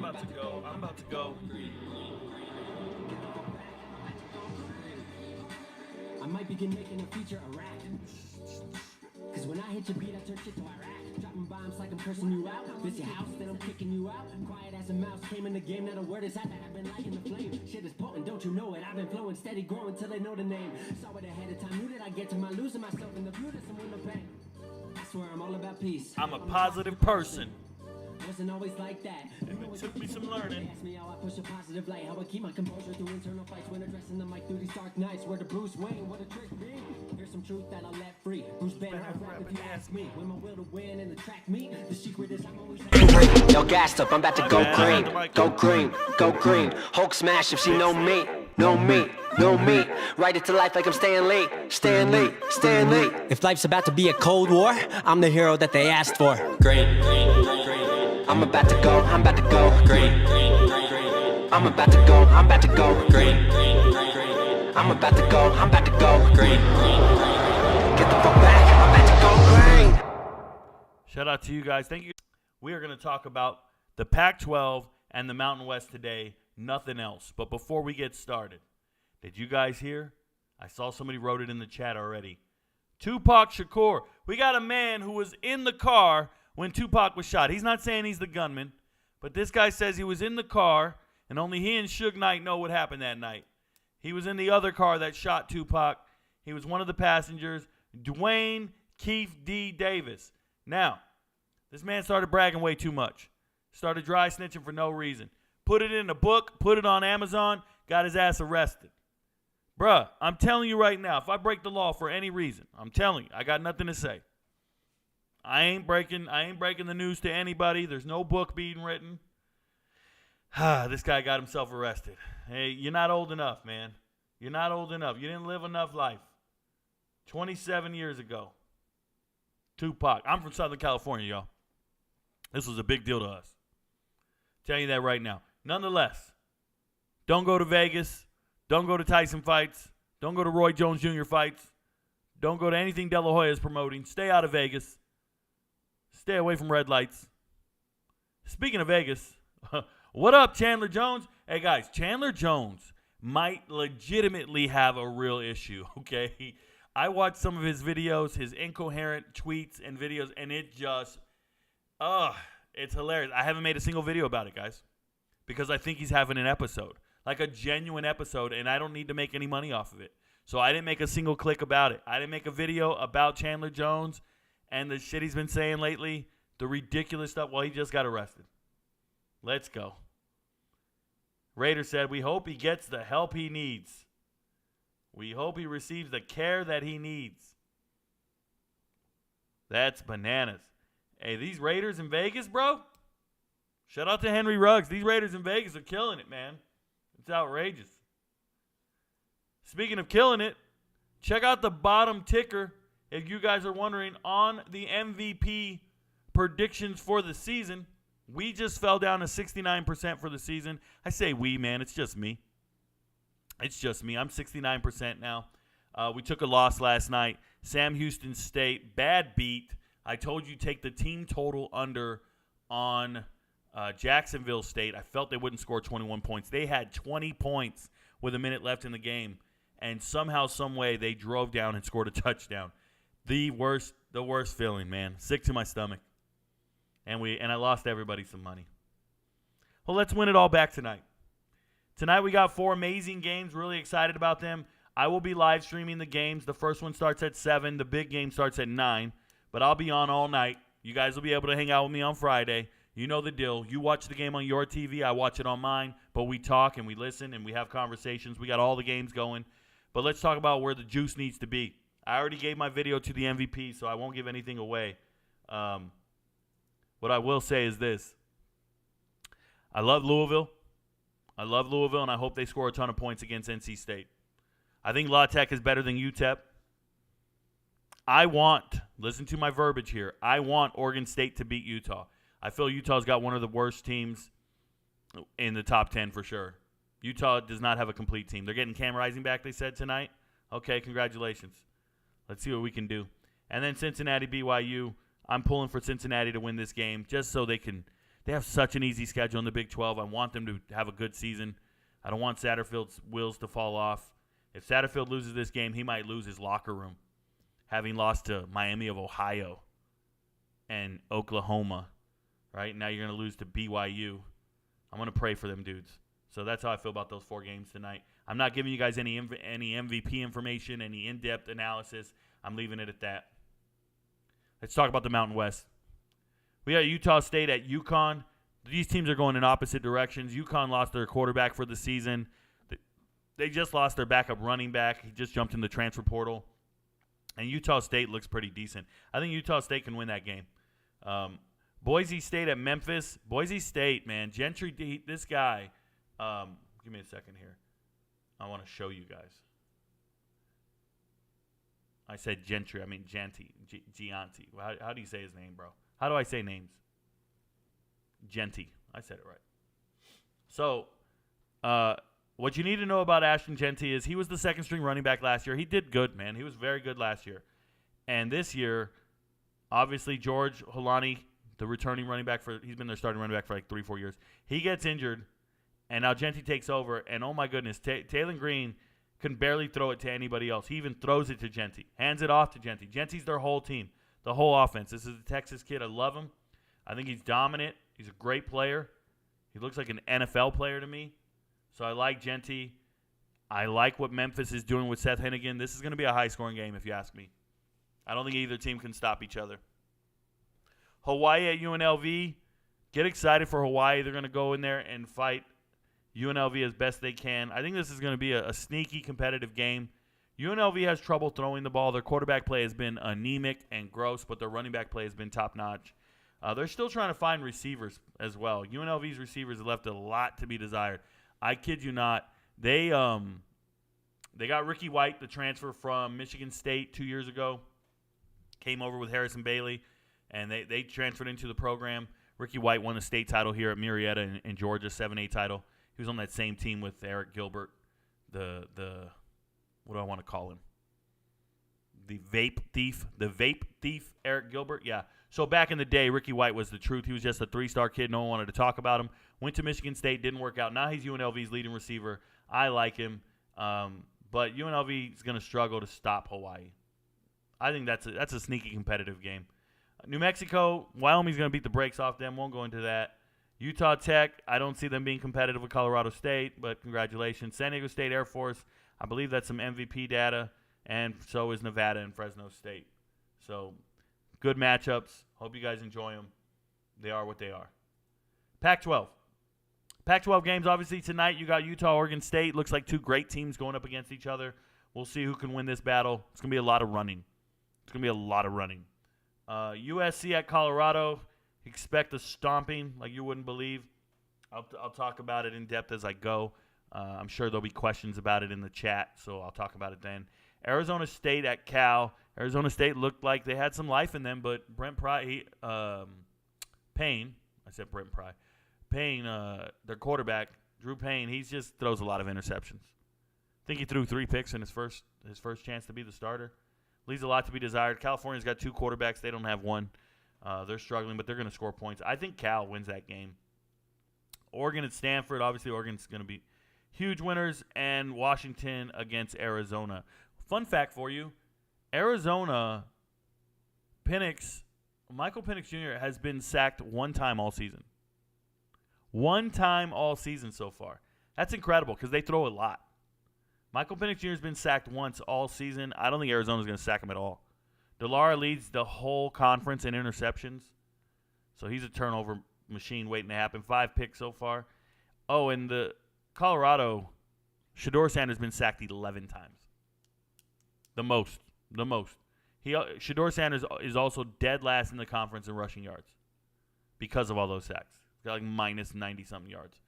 about to go. I might begin making a feature a rap. Cause when I hit your beat, I turn shit to Iraq. Dropping bombs like I'm cursing you out. This your house, then I'm kicking you out. Quiet as a mouse, came in the game, not a word is out that I've been liking the flame. Shit is potent, don't you know it? I've been flowing steady, growing till they know the name. Saw it ahead of time, knew that I get to my losing myself in the blue, and with no pain. I swear I'm all about peace. I'm a positive person. Wasn't always like that. And it took me some learning. Ask me how I push a positive light, how I keep my composure through internal fights when addressing the mic through these dark nights. Where the Bruce Wayne, what a trick be. Here's some truth that I'll let free. Bruce Banner, I rap if you ask me. When my will to win and attract me, the secret is I'm always Yo, gassed up, I'm about to go green. Go green, go green. Hulk smash if she know me. Know me, know me. Write it to life like I'm Stan Lee. Stan Lee, Stan Lee. If life's about to be a Cold War, I'm the hero that they asked for. Green, green, green. I'm about to go green. I'm about to go green. I'm about to go green. Get the fuck back, I'm about to go green. Shout out to you guys. Thank you. We are going to talk about the Pac-12 and the Mountain West today, nothing else. But before we get started, did you guys hear? I saw somebody wrote it in the chat already. Tupac Shakur. We got a man who was in the car when Tupac was shot. He's not saying he's the gunman, but this guy says he was in the car, and only he and Suge Knight know what happened that night. He was in the other car that shot Tupac. He was one of the passengers, Dwayne Keith D. Davis. Now, this man started bragging way too much. Started dry snitching for no reason. Put it in a book, put it on Amazon, got his ass arrested. Bruh, I'm telling you right now, if I break the law for any reason, I'm telling you, I got nothing to say. I ain't breaking the news to anybody. There's no book being written. This guy got himself arrested. Hey, you're not old enough, man. You're not old enough. You didn't live enough life. 27 years ago. Tupac. I'm from Southern California, y'all. This was a big deal to us. Tell you that right now. Nonetheless, don't go to Vegas. Don't go to Tyson fights. Don't go to Roy Jones Jr. fights. Don't go to anything De La Hoya is promoting. Stay out of Vegas. Stay away from red lights. Speaking of Vegas, what up, Chandler Jones? Hey, guys, Chandler Jones might legitimately have a real issue, okay? I watched some of his videos, his incoherent tweets and videos, and it just, it's hilarious. I haven't made a single video about it, guys, because I think he's having an episode, like a genuine episode, and I don't need to make any money off of it. So I didn't make a single click about it. I didn't make a video about Chandler Jones and the shit he's been saying lately, the ridiculous stuff. Well, he just got arrested. Let's go. Raider said, we hope he gets the help he needs. We hope he receives the care that he needs. That's bananas. Hey, these Raiders in Vegas, bro. Shout out to Henry Ruggs. These Raiders in Vegas are killing it, man. It's outrageous. Speaking of killing it, check out the bottom ticker, if you guys are wondering, on the MVP predictions for the season. We just fell down to 69% for the season. I say we, man. It's just me. It's just me. I'm 69% now. We took a loss last night. Sam Houston State, bad beat. I told you take the team total under on Jacksonville State. I felt they wouldn't score 21 points. They had 20 points with a minute left in the game, and somehow, some way, they drove down and scored a touchdown. The worst feeling, man. Sick to my stomach. And I lost everybody some money. Well, let's win it all back tonight. Tonight we got 4 amazing games. Really excited about them. I will be live streaming the games. The first one starts at 7. The big game starts at 9. But I'll be on all night. You guys will be able to hang out with me on Friday. You know the deal. You watch the game on your TV. I watch it on mine. But we talk and we listen and we have conversations. We got all the games going. But let's talk about where the juice needs to be. I already gave my video to the MVP, so I won't give anything away. What I will say is this. I love Louisville. And I hope they score a ton of points against NC State. I think La Tech is better than UTEP. Listen to my verbiage here, I want Oregon State to beat Utah. I feel Utah's got one of the worst teams in the top 10 for sure. Utah does not have a complete team. They're getting Cam Rising back, they said tonight. Okay, congratulations. Let's see what we can do. And then Cincinnati, BYU. I'm pulling for Cincinnati to win this game just so they can They have such an easy schedule in the Big 12. I want them to have a good season. I don't want Satterfield's wheels to fall off. If Satterfield loses this game, he might lose his locker room, having lost to Miami of Ohio and Oklahoma. Right? Now you're going to lose to BYU. I'm going to pray for them dudes. So that's how I feel about those 4 games tonight. I'm not giving you guys any MVP information, any in-depth analysis. I'm leaving it at that. Let's talk about the Mountain West. We got Utah State at UConn. These teams are going in opposite directions. UConn lost their quarterback for the season. They just lost their backup running back. He just jumped in the transfer portal. And Utah State looks pretty decent. I think Utah State can win that game. Boise State at Memphis. Boise State, man. Gentry, this guy. Give me a second here. I want to show you guys. I said Gentry. I mean Gianti. How do you say his name, bro? How do I say names? Genty. I said it right. So, what you need to know about Ashton Genty is he was the second-string running back last year. He did good, man. He was very good last year. And this year, obviously, George Holani, the returning running back, he's been their starting running back for like 3-4 years. He gets injured, and now Genty takes over. And, oh, my goodness, Taylor Green can barely throw it to anybody else. He even throws it to Genty, hands it off to Genty. Genty's their whole team, the whole offense. This is a Texas kid. I love him. I think he's dominant. He's a great player. He looks like an NFL player to me. So I like Genty. I like what Memphis is doing with Seth Hennigan. This is going to be a high-scoring game, if you ask me. I don't think either team can stop each other. Hawaii at UNLV. Get excited for Hawaii. They're going to go in there and fight UNLV as best they can. I think this is going to be a sneaky competitive game. UNLV has trouble throwing the ball. Their quarterback play has been anemic and gross, but their running back play has been top-notch. They're still trying to find receivers as well. UNLV's receivers have left a lot to be desired. I kid you not. They got Ricky White, the transfer from Michigan State 2 years ago. Came over with Harrison Bailey, and they transferred into the program. Ricky White won a state title here at Marietta in Georgia, 7A title. He was on that same team with Eric Gilbert, the what do I want to call him? The vape thief, Eric Gilbert. Yeah. So back in the day, Ricky White was the truth. He was just a 3-star kid. No one wanted to talk about him. Went to Michigan State, didn't work out. Now he's UNLV's leading receiver. I like him. But UNLV is going to struggle to stop Hawaii. I think that's a sneaky competitive game. New Mexico, Wyoming's going to beat the brakes off them. Won't go into that. Utah Tech, I don't see them being competitive with Colorado State, but congratulations. San Diego State Air Force, I believe that's some MVP data, and so is Nevada and Fresno State. So good matchups. Hope you guys enjoy them. They are what they are. Pac-12. Pac-12 games, obviously, tonight. You got Utah, Oregon State. Looks like 2 great teams going up against each other. We'll see who can win this battle. It's going to be a lot of running. USC at Colorado. Expect a stomping like you wouldn't believe. I'll talk about it in depth as I go. I'm sure there'll be questions about it in the chat, so I'll talk about it then. Arizona State at Cal. Arizona State looked like they had some life in them, but Payne, their quarterback, Drew Payne, he just throws a lot of interceptions. I think he threw 3 picks in his first chance to be the starter. Leaves a lot to be desired. California's got 2 quarterbacks. They don't have one. They're struggling, but they're going to score points. I think Cal wins that game. Oregon at Stanford. Obviously, Oregon's going to be huge winners. And Washington against Arizona. Fun fact for you, Arizona, Michael Penix Jr. has been sacked 1 time all season. 1 time all season so far. That's incredible because they throw a lot. Michael Penix Jr. has been sacked once all season. I don't think Arizona's going to sack him at all. DeLara leads the whole conference in interceptions. So he's a turnover machine waiting to happen. 5 picks so far. Oh, and the Colorado, Shedeur Sanders has been sacked 11 times. The most. Shedeur Sanders is also dead last in the conference in rushing yards because of all those sacks. He's got like minus 90-something yards.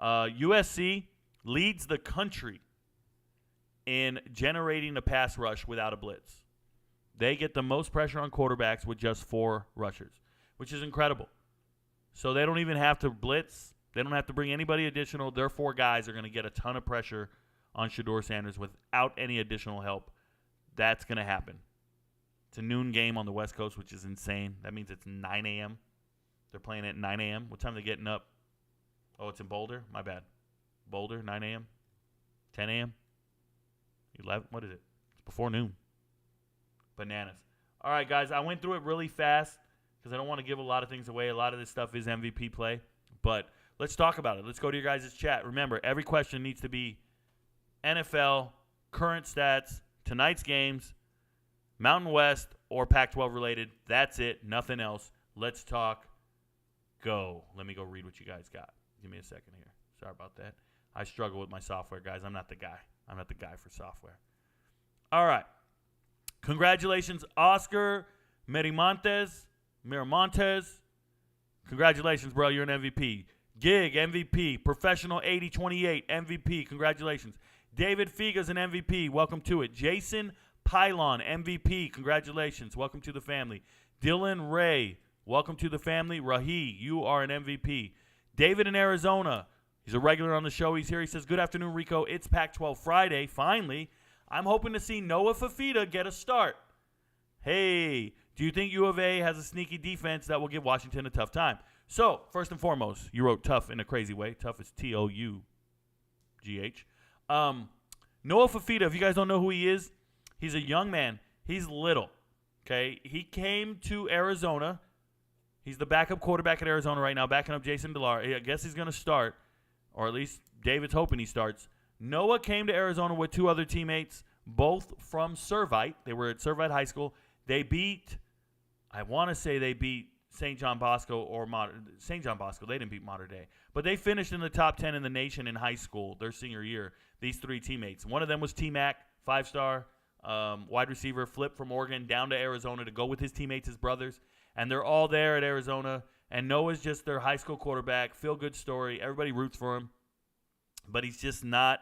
USC leads the country in generating a pass rush without a blitz. They get the most pressure on quarterbacks with just 4 rushers, which is incredible. So they don't even have to blitz. They don't have to bring anybody additional. Their 4 guys are going to get a ton of pressure on Shedeur Sanders without any additional help. That's going to happen. It's a noon game on the West Coast, which is insane. That means it's 9 a.m. They're playing at 9 a.m. What time are they getting up? Oh, it's in Boulder? My bad. Boulder, 9 a.m., 10 a.m., 11, what is it? It's before noon. Bananas. All right, guys, I went through it really fast because I don't want to give a lot of things away. A lot of this stuff is MVP play, but let's talk about it. Let's go to your guys' chat. Remember, every question needs to be NFL, current stats, tonight's games, Mountain West, or Pac-12 related. That's it. Nothing else. Let's talk. Go. Let me go read what you guys got. Give me a second here. Sorry about that. I struggle with my software, guys. I'm not the guy. I'm not the guy for software. All right. Congratulations, Oscar Miramontes. Congratulations, bro. You're an MVP. Gig, MVP. Professional 8028, MVP. Congratulations. David Figa's an MVP. Welcome to it. Jason Pylon, MVP. Congratulations. Welcome to the family. Dylan Ray, welcome to the family. Rahi, you are an MVP. David in Arizona. He's a regular on the show. He's here. He says, good afternoon, Rico. It's Pac-12 Friday. Finally, I'm hoping to see Noah Fafita get a start. Hey, do you think U of A has a sneaky defense that will give Washington a tough time? So, first and foremost, you wrote tough in a crazy way. Tough is Tough. Noah Fafita, if you guys don't know who he is, he's a young man. He's little, okay? He came to Arizona. He's the backup quarterback at Arizona right now, backing up Jason Delar. I guess he's going to start, or at least David's hoping he starts. Noah came to Arizona with two other teammates, both from Servite. They were at Servite High School. They beat, I want to say they beat St. John Bosco or St. John Bosco. They didn't beat Mater Dei. But they finished in the top 10 in the nation in high school their senior year, these three teammates. One of them was T-Mac, five-star wide receiver, flipped from Oregon down to Arizona to go with his teammates, his brothers. And they're all there at Arizona. And Noah's just their high school quarterback. Feel-good story. Everybody roots for him. But he's just not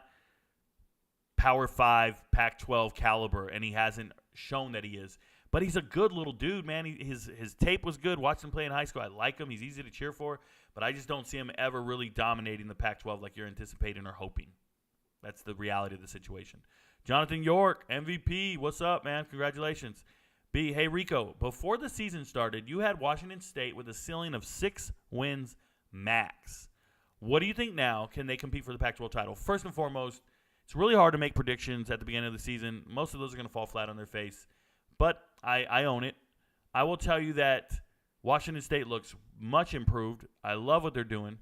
Power 5, Pac-12 caliber, and he hasn't shown that he is. But he's a good little dude, man. His tape was good. Watched him play in high school. I like him. He's easy to cheer for. But I just don't see him ever really dominating the Pac-12 like you're anticipating or hoping. That's the reality of the situation. Jonathan York, MVP. What's up, man? Congratulations. B, hey, Rico, before the season started, you had Washington State with a ceiling of 6 wins max. What do you think now? Can they compete for the Pac-12 title? First and foremost, it's really hard to make predictions at the beginning of the season. Most of those are going to fall flat on their face. But I own it. I will tell you that Washington State looks much improved. I love what they're doing.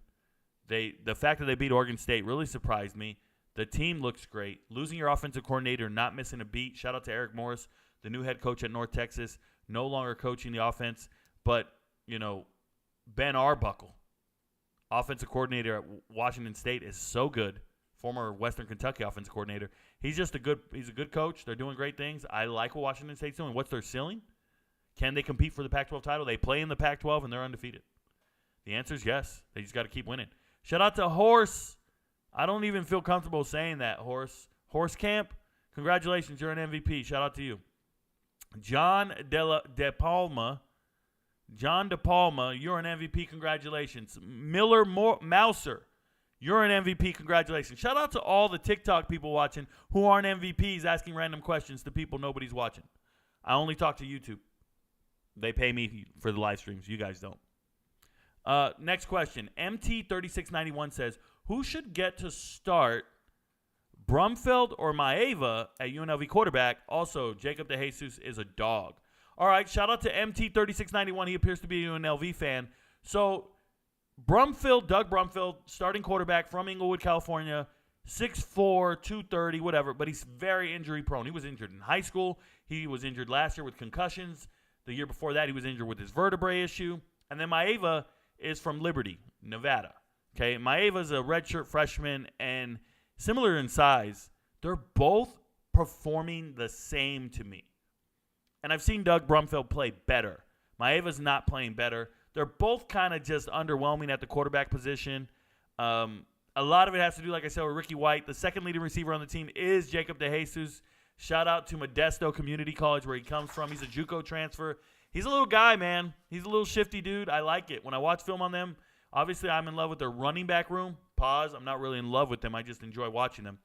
The fact that they beat Oregon State really surprised me. The team looks great. Losing your offensive coordinator, not missing a beat. Shout out to Eric Morris, the new head coach at North Texas, no longer coaching the offense. But, Ben Arbuckle, offensive coordinator at Washington State, is so good. Former Western Kentucky offensive coordinator. He's a good coach. They're doing great things. I like what Washington State's doing. What's their ceiling? Can they compete for the Pac-12 title? They play in the Pac-12 and they're undefeated. The answer is yes. They just got to keep winning. Shout out to Horse. I don't even feel comfortable saying that, Horse. Horse Camp, congratulations. You're an MVP. Shout out to you. John De Palma, you're an MVP. Congratulations. Miller Mouser, you're an MVP. Congratulations. Shout out to all the TikTok people watching who aren't MVPs asking random questions to people nobody's watching. I only talk to YouTube. They pay me for the live streams. You guys don't. Next question. MT3691 says, who should get to start, Brumfeld or Maeva at UNLV quarterback? Also, Jacob DeJesus is a dog. All right, shout out to MT3691. He appears to be a UNLV fan. So, Doug Brumfield, starting quarterback from Inglewood, California, 6'4", 230, whatever, but he's very injury prone. He was injured in high school. He was injured last year with concussions. The year before that, he was injured with his vertebrae issue. And then Maeva is from Liberty, Nevada. Okay, Maeva's a redshirt freshman and similar in size. They're both performing the same to me. And I've seen Doug Brumfield play better. Maeva's not playing better. They're both kind of just underwhelming at the quarterback position. A lot of it has to do, like I said, with Ricky White. The second leading receiver on the team is Jacob DeJesus. Shout out to Modesto Community College where he comes from. He's a JUCO transfer. He's a little guy, man. He's a little shifty dude. I like it. When I watch film on them, obviously I'm in love with their running back room. Pause. I'm not really in love with them. I just enjoy watching them.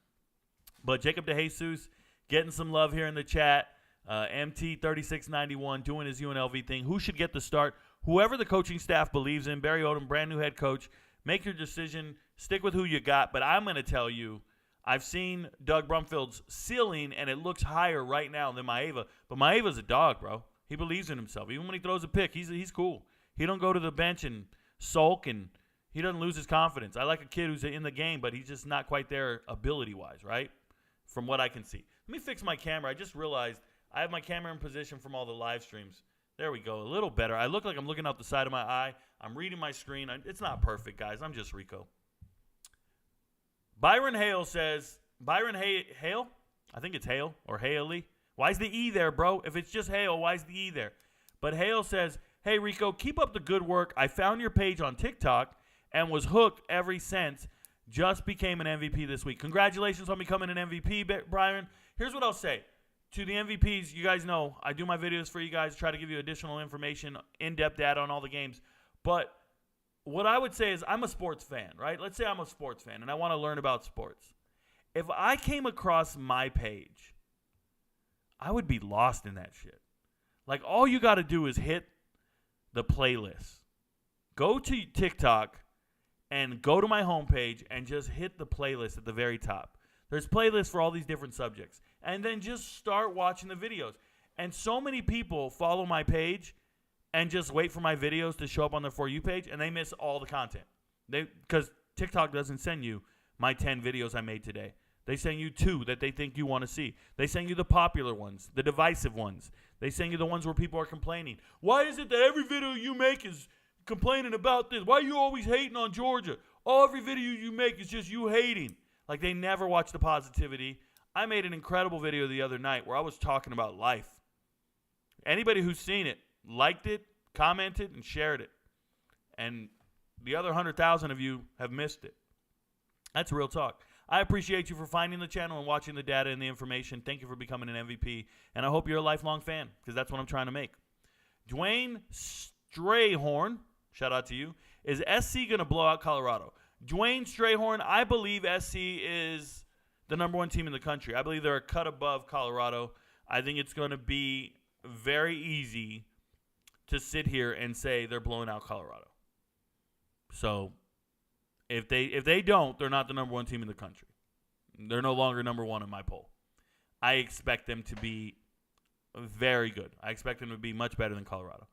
But Jacob DeJesus getting some love here in the chat. MT3691 doing his UNLV thing. Who should get the start? whoever the coaching staff believes in, Barry Odom, brand new head coach, make your decision. Stick with who you got. But I'm going to tell you, I've seen Doug Brumfield's ceiling, and it looks higher right now than Maeva. But Maeva's a dog, bro. He believes in himself. Even when he throws a pick, he's cool. He don't go to the bench and sulk, and he doesn't lose his confidence. I like a kid who's in the game, but he's just not quite there ability-wise, right? From what I can see. Let me fix my camera. I just realized I have my camera in position from all the live streams. There we go. A little better. I look like I'm looking out the side of my eye. I'm reading my screen. It's not perfect, guys. I'm just Rico. Byron Hale says, Hale? I think it's Hale or Haley. Why's the E there, bro? If it's just Hale, why's the E there? But Hale says, hey, Rico, keep up the good work. I found your page on TikTok and was hooked ever since. Just became an MVP this week. Congratulations on becoming an MVP, Byron. Here's what I'll say. To the MVPs, you guys know I do my videos for you guys, try to give you additional information, in-depth data on all the games. But what I would say is I'm a sports fan, right? Let's say I'm a sports fan and I want to learn about sports. If I came across my page, I would be lost in that shit. Like, all you got to do is hit the playlist. Go to TikTok and go to my homepage and just hit the playlist at the very top. There's playlists for all these different subjects. And then just start watching the videos. And so many people follow my page and just wait for my videos to show up on their For You page, and they miss all the content. Because TikTok doesn't send you my 10 videos I made today. They send you 2 that they think you want to see. They send you the popular ones, the divisive ones. They send you the ones where people are complaining. Why is it that every video you make is complaining about this? Why are you always hating on Georgia? Every video you make is just you hating. Like, they never watch the positivity. I made an incredible video the other night where I was talking about life. Anybody who's seen it, liked it, commented, and shared it. And the other 100,000 of you have missed it. That's real talk. I appreciate you for finding the channel and watching the data and the information. Thank you for becoming an MVP. And I hope you're a lifelong fan, because that's what I'm trying to make. Dwayne Strayhorn, shout out to you, is SC going to blow out Colorado? Dwayne Strayhorn, I believe SC is the number 1 team in the country. I believe they're a cut above Colorado. I think it's going to be very easy to sit here and say they're blowing out Colorado. So if they don't, they're not the number 1 team in the country. They're no longer number 1 in my poll. I expect them to be very good. I expect them to be much better than Colorado.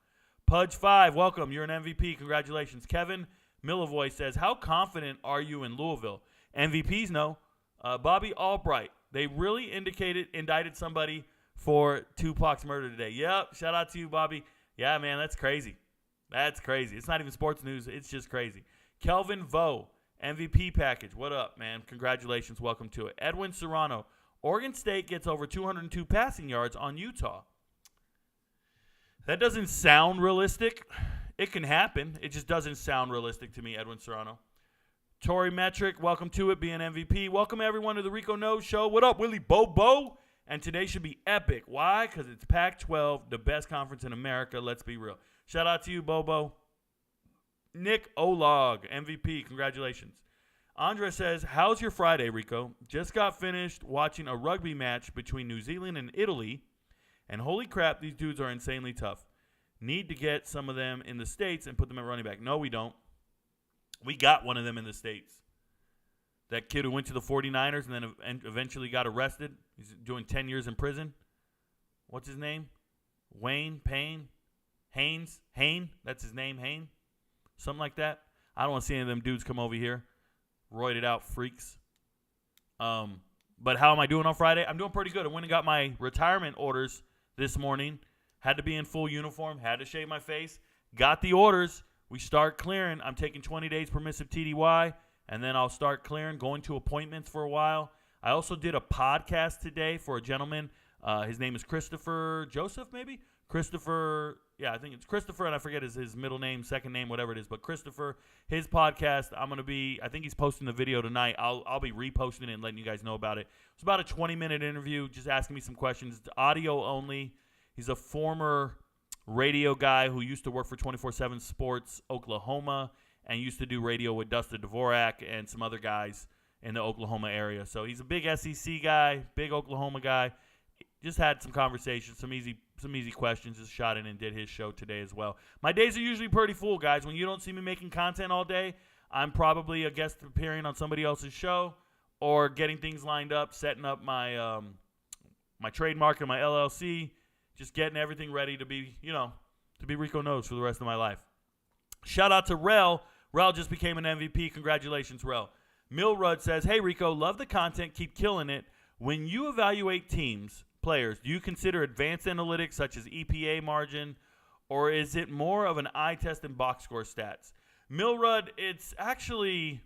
Pudge5, welcome. You're an MVP. Congratulations. Kevin Millivoy says, how confident are you in Louisville? MVPs know. Bobby Albright, they really indicted somebody for Tupac's murder today. Yep, shout out to you, Bobby. Yeah, man, that's crazy. That's crazy. It's not even sports news. It's just crazy. Kelvin Vo, MVP package. What up, man? Congratulations. Welcome to it. Edwin Serrano, Oregon State gets over 202 passing yards on Utah. That doesn't sound realistic. It can happen. It just doesn't sound realistic to me, Edwin Serrano. Tori Metric, welcome to it, being MVP. Welcome, everyone, to the Rico Knows Show. What up, Willie Bobo? And today should be epic. Why? Because it's Pac-12, the best conference in America. Let's be real. Shout out to you, Bobo. Nick Olag, MVP. Congratulations. Andra says, how's your Friday, Rico? Just got finished watching a rugby match between New Zealand and Italy, and holy crap, these dudes are insanely tough. Need to get some of them in the States and put them at running back. No, we don't. We got one of them in the States. That kid who went to the 49ers and then eventually got arrested. He's doing 10 years in prison. What's his name? Haynes? That's his name, Hayne? Something like that. I don't want to see any of them dudes come over here. Roided out freaks. But how am I doing on Friday? I'm doing pretty good. I went and got my retirement orders this morning. Had to be in full uniform. Had to shave my face. Got the orders. We start clearing. I'm taking 20 days permissive TDY, and then I'll start clearing, going to appointments for a while. I also did a podcast today for a gentleman. His name is Christopher Joseph, maybe? Christopher, yeah, I think it's Christopher, and I forget his middle name, second name, whatever it is. But Christopher, his podcast, I think he's posting the video tonight. I'll be reposting it and letting you guys know about it. It's about a 20-minute interview, just asking me some questions. It's audio only. He's a former radio guy who used to work for 24/7 Sports Oklahoma and used to do radio with Dustin Dvorak and some other guys in the Oklahoma area. So he's a big SEC guy, big Oklahoma guy. Just had some conversations, some easy some easy questions. Just shot in and did his show today as well. My days are usually pretty full, guys. When you don't see me making content all day, I'm probably a guest appearing on somebody else's show or getting things lined up, setting up my my trademark and my LLC, just getting everything ready to be, to be Rico Knows for the rest of my life. Shout out to Rel. Rel just became an MVP. Congratulations, Rel. Milrud says, hey, Rico, love the content. Keep killing it. When you evaluate teams, players, do you consider advanced analytics such as EPA margin, or is it more of an eye test and box score stats? Milrud, it's actually,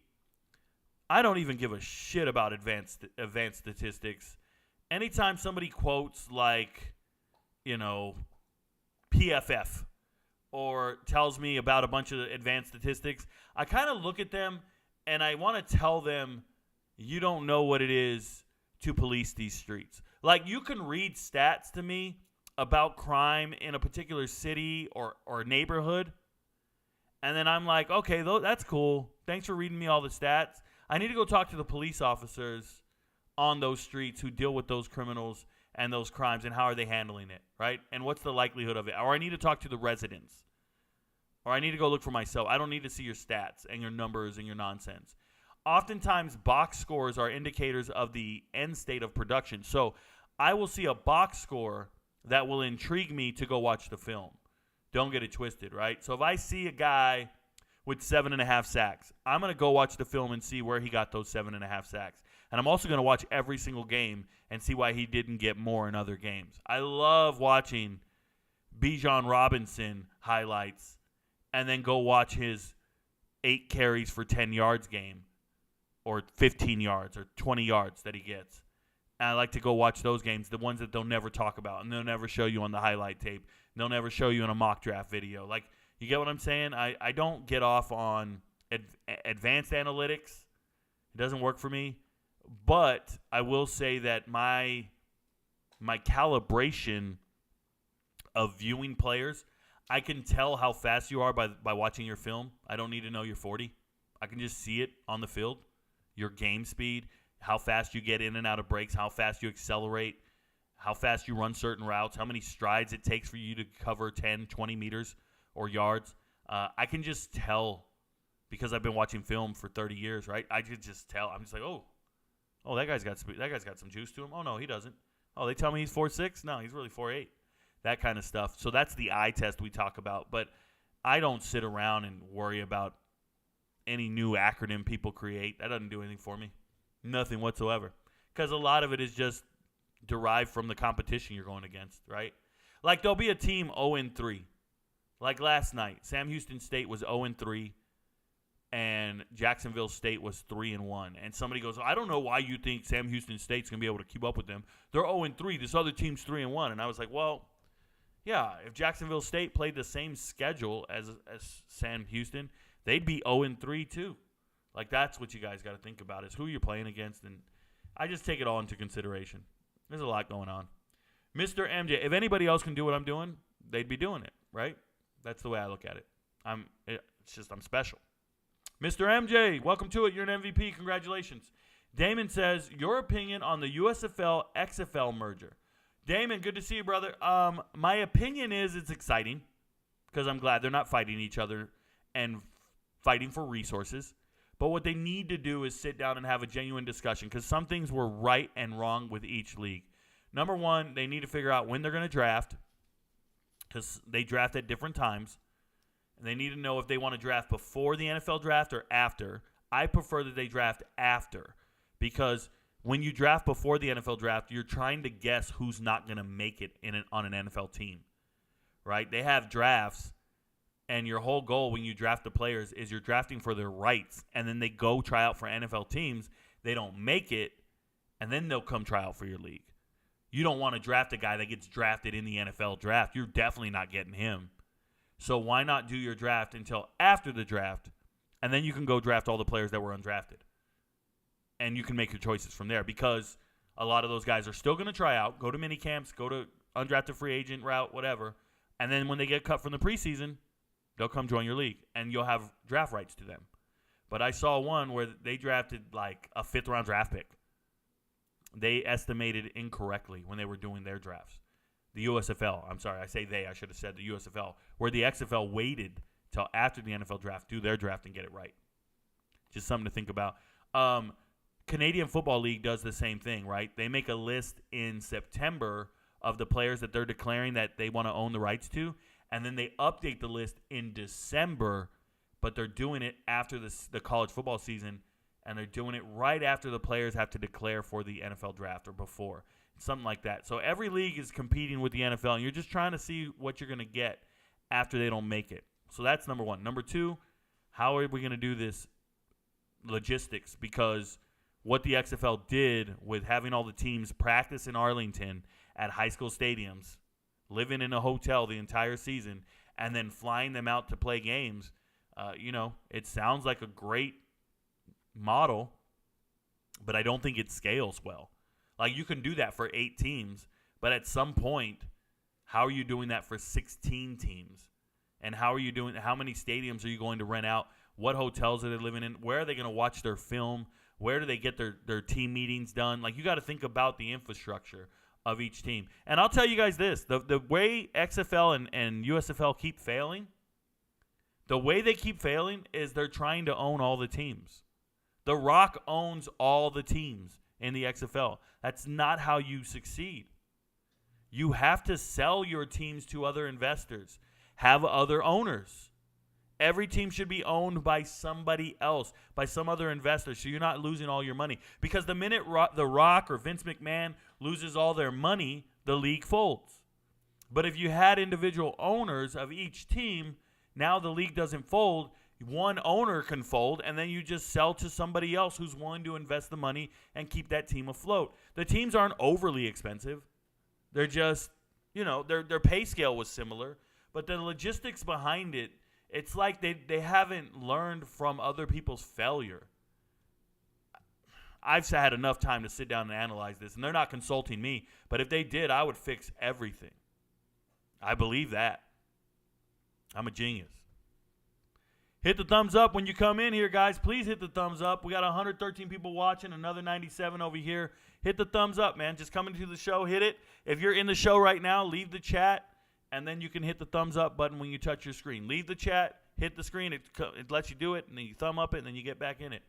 I don't even give a shit about advanced statistics. Anytime somebody quotes like, PFF or tells me about a bunch of advanced statistics, I kind of look at them and I want to tell them, you don't know what it is to police these streets. Like, you can read stats to me about crime in a particular city or neighborhood, and then I'm like, okay, that's cool. Thanks for reading me all the stats. I need to go talk to the police officers on those streets who deal with those criminals and those crimes, and how are they handling it, right? And what's the likelihood of it? Or I need to talk to the residents. Or I need to go look for myself. I don't need to see your stats and your numbers and your nonsense. Oftentimes, box scores are indicators of the end state of production. So I will see a box score that will intrigue me to go watch the film. Don't get it twisted, right? So if I see a guy with 7.5 sacks, I'm going to go watch the film and see where he got those 7.5 sacks. And I'm also going to watch every single game and see why he didn't get more in other games. I love watching Bijan Robinson highlights and then go watch his 8 carries for 10 yards game or 15 yards or 20 yards that he gets. And I like to go watch those games, the ones that they'll never talk about and they'll never show you on the highlight tape. They'll never show you in a mock draft video. Like, you get what I'm saying? I don't get off on advanced analytics. It doesn't work for me. But I will say that my calibration of viewing players, I can tell how fast you are by watching your film. I don't need to know you're 40. I can just see it on the field. Your game speed, how fast you get in and out of breaks, how fast you accelerate, how fast you run certain routes, how many strides it takes for you to cover 10, 20 meters or yards. I can just tell because I've been watching film for 30 years, right? I could just tell. I'm just like, oh, that guy's got speed. That guy's got some juice to him. Oh, no, he doesn't. Oh, they tell me he's 4'6"? No, he's really 4'8". That kind of stuff. So that's the eye test we talk about. But I don't sit around and worry about any new acronym people create. That doesn't do anything for me. Nothing whatsoever. Because a lot of it is just derived from the competition you're going against, right? Like, there'll be a team 0-3. Like last night, Sam Houston State was 0-3. And Jacksonville State was 3-1. And somebody goes, I don't know why you think Sam Houston State's going to be able to keep up with them. They're 0-3. This other team's 3-1. And I was like, well, yeah, if Jacksonville State played the same schedule as Sam Houston, they'd be 0-3 too. Like, that's what you guys got to think about is who you're playing against. And I just take it all into consideration. There's a lot going on. Mr. MJ, if anybody else can do what I'm doing, they'd be doing it, right? That's the way I look at it. I'm special. Mr. MJ, welcome to it. You're an MVP. Congratulations. Damon says, your opinion on the USFL XFL merger. Damon, good to see you, brother. My opinion is it's exciting because I'm glad they're not fighting each other and fighting for resources. But what they need to do is sit down and have a genuine discussion because some things were right and wrong with each league. Number one, they need to figure out when they're going to draft because they draft at different times. And they need to know if they want to draft before the NFL draft or after. I prefer that they draft after because when you draft before the NFL draft, you're trying to guess who's not going to make it on an NFL team, right? They have drafts, and your whole goal when you draft the players is you're drafting for their rights, and then they go try out for NFL teams. They don't make it, and then they'll come try out for your league. You don't want to draft a guy that gets drafted in the NFL draft. You're definitely not getting him. So why not do your draft until after the draft, and then you can go draft all the players that were undrafted. And you can make your choices from there because a lot of those guys are still going to try out, go to mini camps, go to undrafted free agent route, whatever. And then when they get cut from the preseason, they'll come join your league, and you'll have draft rights to them. But I saw one where they drafted like a 5th-round draft pick. They estimated incorrectly when they were doing their drafts. the USFL. I'm sorry, I say they. I should have said the USFL, where the XFL waited till after the NFL draft, do their draft, and get it right. Just something to think about. Canadian Football League does the same thing, right? They make a list in September of the players that they're declaring that they want to own the rights to, and then they update the list in December, but they're doing it after the college football season, and they're doing it right after the players have to declare for the NFL draft or before. Something like that. So every league is competing with the NFL, and you're just trying to see what you're going to get after they don't make it. So that's number one. Number two, how are we going to do this logistics? Because what the XFL did with having all the teams practice in Arlington at high school stadiums, living in a hotel the entire season, and then flying them out to play games, it sounds like a great model, but I don't think it scales well. Like, you can do that for 8 teams, but at some point, how are you doing that for 16 teams? And how many stadiums are you going to rent out? What hotels are they living in? Where are they going to watch their film? Where do they get their team meetings done? Like, you got to think about the infrastructure of each team. And I'll tell you guys this, the way XFL and USFL keep failing, the way they keep failing is they're trying to own all the teams. The Rock owns all the teams in the XFL. That's not how you succeed. You have to sell your teams to other investors, have other owners. Every team should be owned by somebody else, by some other investor, so you're not losing all your money. Because the minute The Rock or Vince McMahon loses all their money, the league folds. But if you had individual owners of each team, now the league doesn't fold. One owner can fold, and then you just sell to somebody else who's willing to invest the money and keep that team afloat. The teams aren't overly expensive. They're just, their pay scale was similar. But the logistics behind it, it's like they haven't learned from other people's failure. I've had enough time to sit down and analyze this, and they're not consulting me. But if they did, I would fix everything. I believe that. I'm a genius. Hit the thumbs up when you come in here, guys. Please hit the thumbs up. We got 113 people watching, another 97 over here. Hit the thumbs up, man. Just coming to the show, hit it. If you're in the show right now, leave the chat, and then you can hit the thumbs up button when you touch your screen. Leave the chat, hit the screen. It lets you do it, and then you thumb up it, and then you get back in it.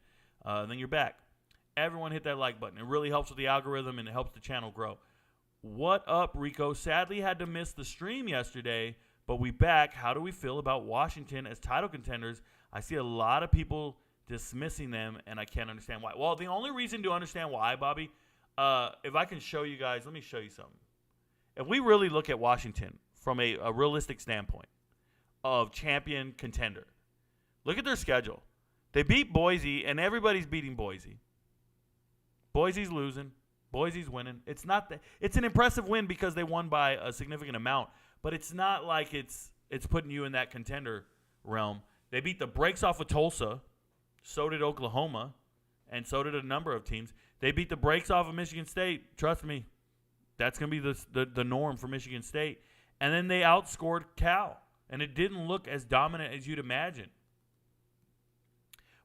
Then you're back. Everyone hit that like button. It really helps with the algorithm, and it helps the channel grow. What up, Rico? Sadly had to miss the stream yesterday, but we back. How do we feel about Washington as title contenders? I see a lot of people dismissing them, and I can't understand why. Well, the only reason to understand why, Bobby, if I can show you guys, let me show you something. If we really look at Washington from a realistic standpoint of champion contender, look at their schedule. They beat Boise, and everybody's beating Boise. Boise's losing. Boise's winning. It's an impressive win because they won by a significant amount, but it's not like it's putting you in that contender realm. They beat the brakes off of Tulsa. So did Oklahoma, and so did a number of teams. They beat the brakes off of Michigan State. Trust me, that's going to be the norm for Michigan State. And then they outscored Cal, and it didn't look as dominant as you'd imagine.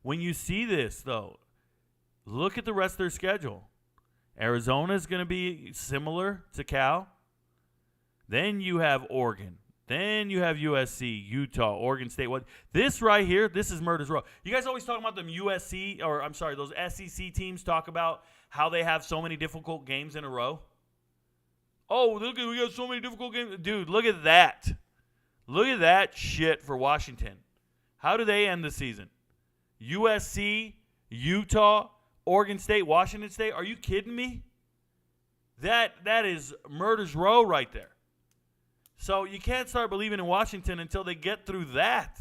When you see this, though, look at the rest of their schedule. Arizona is going to be similar to Cal. Then you have Oregon. Then you have USC, Utah, Oregon State. What this right here, this is Murder's Row. You guys always talk about them those SEC teams talk about how they have so many difficult games in a row. Oh, look, we got so many difficult games. Dude, look at that. Look at that shit for Washington. How do they end the season? USC, Utah, Oregon State, Washington State. Are you kidding me? That is Murder's Row right there. So you can't start believing in Washington until they get through that.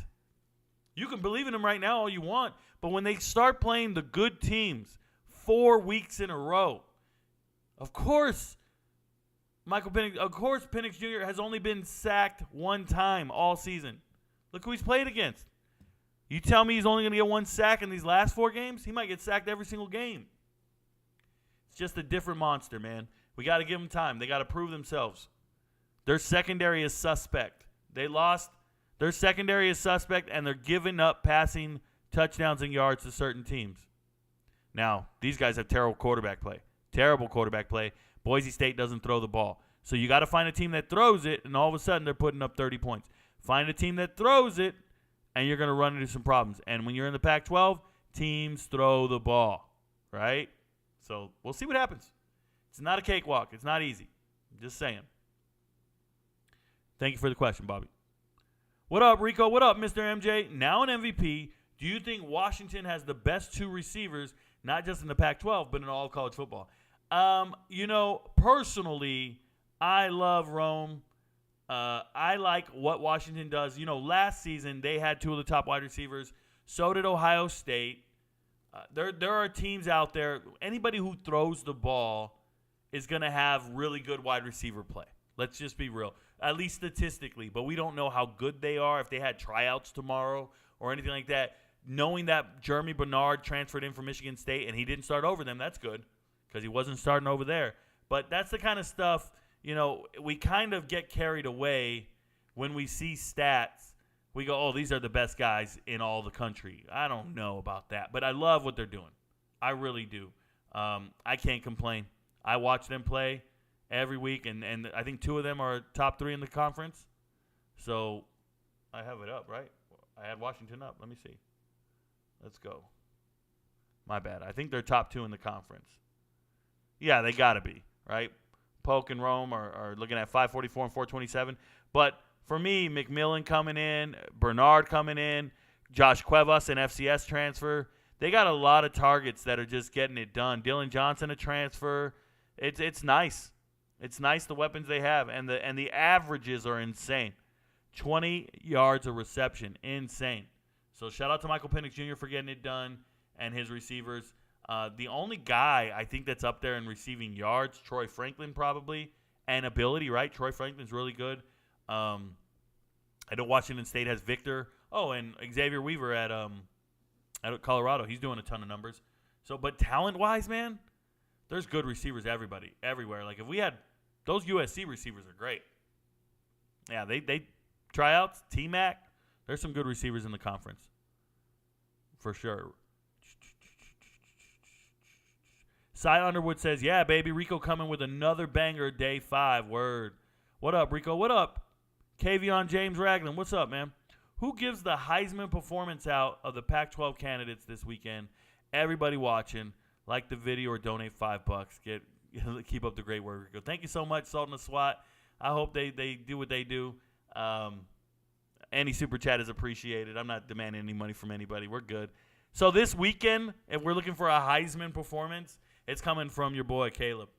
You can believe in them right now all you want, but when they start playing the good teams 4 weeks in a row, of course, Penix Jr. has only been sacked one time all season. Look who he's played against. You tell me he's only going to get one sack in these last 4 games? He might get sacked every single game. It's just a different monster, man. We got to give them time. They got to prove themselves. Their secondary is suspect. They lost. Their secondary is suspect, and they're giving up passing touchdowns and yards to certain teams. Now, these guys have terrible quarterback play. Terrible quarterback play. Boise State doesn't throw the ball. So you got to find a team that throws it, and all of a sudden they're putting up 30 points. Find a team that throws it, and you're going to run into some problems. And when you're in the Pac-12, teams throw the ball, right? So we'll see what happens. It's not a cakewalk. It's not easy. I'm just saying. Thank you for the question, Bobby. What up, Rico? What up, Mr. MJ? Now an MVP, do you think Washington has the best 2 receivers, not just in the Pac-12, but in all of college football? Personally, I love Rome. I like what Washington does. Last season they had 2 of the top wide receivers. So did Ohio State. There are teams out there. Anybody who throws the ball is going to have really good wide receiver play. Let's just be real, at least statistically. But we don't know how good they are, if they had tryouts tomorrow or anything like that. Knowing that Jeremy Bernard transferred in from Michigan State and he didn't start over them, that's good because he wasn't starting over there. But that's the kind of stuff, we kind of get carried away when we see stats. We go, oh, these are the best guys in all the country. I don't know about that, but I love what they're doing. I really do. I can't complain. I watch them play every week, and I think 2 of them are top 3 in the conference. So I have it up, right? I had Washington up. Let me see. Let's go. My bad. I think they're top 2 in the conference. Yeah, they got to be, right? Polk and Rome are looking at 544 and 427. But for me, McMillan coming in, Bernard coming in, Josh Cuevas, an FCS transfer. They got a lot of targets that are just getting it done. Dylan Johnson, a transfer. It's nice. It's nice the weapons they have, and the averages are insane. 20 yards of reception, insane. So shout out to Michael Penix Jr. for getting it done and his receivers. The only guy I think that's up there in receiving yards, Troy Franklin probably, and ability, right? Troy Franklin's really good. I know Washington State has Victor. Oh, and Xavier Weaver at Colorado. He's doing a ton of numbers. So, but talent-wise, man, there's good receivers everywhere. Like if we had those USC receivers are great. Yeah, they tryouts, T-Mac. There's some good receivers in the conference for sure. Cy Underwood says, yeah, baby, Rico coming with another banger day 5. Word. What up, Rico? What up? Kavion James Ragland. What's up, man? Who gives the Heisman performance out of the Pac-12 candidates this weekend? Everybody watching, like the video or donate $5. Keep up the great work, Rico. Thank you so much, Salt and the SWAT. I hope they do what they do. Any super chat is appreciated. I'm not demanding any money from anybody. We're good. So this weekend, if we're looking for a Heisman performance, it's coming from your boy Caleb.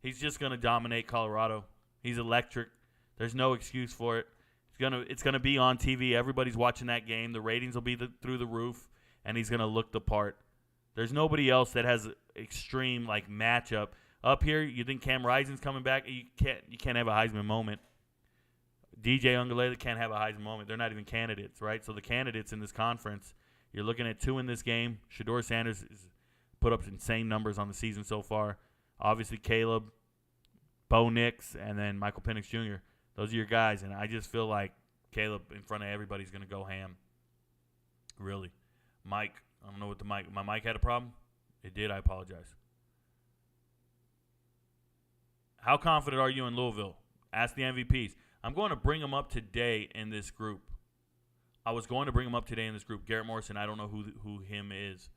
He's just going to dominate Colorado. He's electric. There's no excuse for it. It's gonna be on TV. Everybody's watching that game. The ratings will be through the roof, and he's going to look the part. There's nobody else that has extreme like matchup. Up here, you think Cam Rising's coming back? You can't have a Heisman moment. DJ Uiagalelei can't have a Heisman moment. They're not even candidates, right? So the candidates in this conference, you're looking at 2 in this game. Shedeur Sanders has put up insane numbers on the season so far. Obviously, Caleb, Bo Nix, and then Michael Penix Jr. Those are your guys, and I just feel like Caleb in front of everybody's going to go ham. Really. Mike, I don't know what my mic had a problem? It did. I apologize. How confident are you in Louisville? Ask the MVPs. I'm going to bring them up today in this group. I was going to bring him up today in this group. Garrett Morrison, I don't know who him is.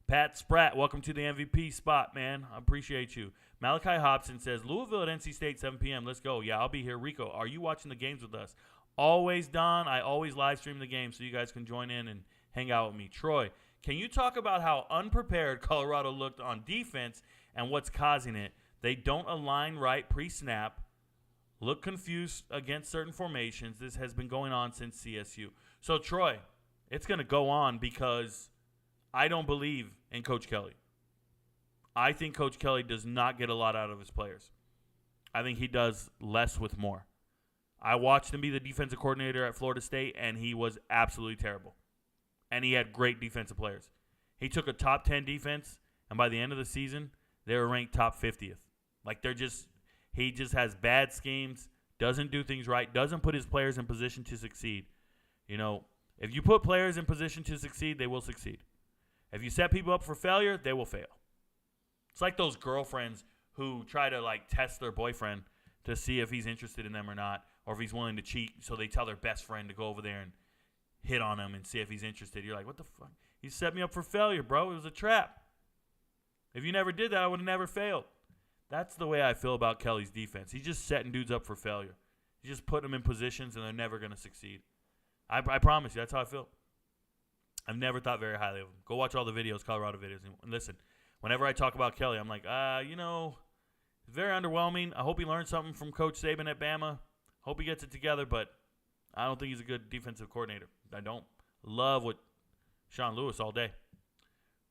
Pat Spratt, welcome to the MVP spot, man. I appreciate you. Malachi Hobson says, Louisville at NC State, 7 p.m. Let's go. Yeah, I'll be here. Rico, are you watching the games with us? Always, Don. I always live stream the game so you guys can join in and hang out with me. Troy, can you talk about how unprepared Colorado looked on defense and what's causing it? They don't align right pre-snap, look confused against certain formations. This has been going on since CSU. So, Troy, it's going to go on because I don't believe in Coach Kelly. I think Coach Kelly does not get a lot out of his players. I think he does less with more. I watched him be the defensive coordinator at Florida State, and he was absolutely terrible. And he had great defensive players. He took a top 10 defense, and by the end of the season, they were ranked top 50th. Like, he just has bad schemes, doesn't do things right, doesn't put his players in position to succeed. You know, if you put players in position to succeed, they will succeed. If you set people up for failure, they will fail. It's like those girlfriends who try to, like, test their boyfriend to see if he's interested in them or not, or if he's willing to cheat. So they tell their best friend to go over there and hit on him and see if he's interested. You're like, what the fuck? He set me up for failure, bro. It was a trap. If you never did that, I would have never failed. That's the way I feel about Kelly's defense. He's just setting dudes up for failure. He's just putting them in positions, and they're never going to succeed. I promise you, that's how I feel. I've never thought very highly of him. Go watch all the videos, Colorado videos, and listen. Whenever I talk about Kelly, I'm like, very underwhelming. I hope he learned something from Coach Saban at Bama. Hope he gets it together, but I don't think he's a good defensive coordinator. I don't love what Sean Lewis all day.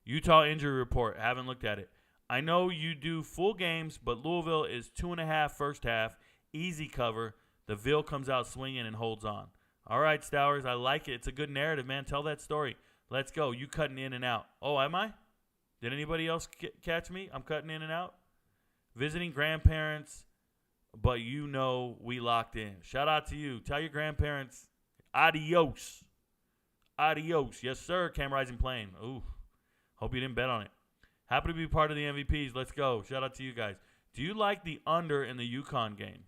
Utah injury report. Haven't looked at it. I know you do full games, but Louisville is 2.5 first half. Easy cover. The Ville comes out swinging and holds on. All right, Stowers, I like it. It's a good narrative, man. Tell that story. Let's go. You cutting in and out. Oh, am I? Did anybody else catch me? I'm cutting in and out. Visiting grandparents, but we locked in. Shout out to you. Tell your grandparents, adios. Adios. Yes, sir, Cam Rising playing. Ooh, hope you didn't bet on it. Happy to be part of the MVPs. Let's go. Shout out to you guys. Do you like the under in the UConn game?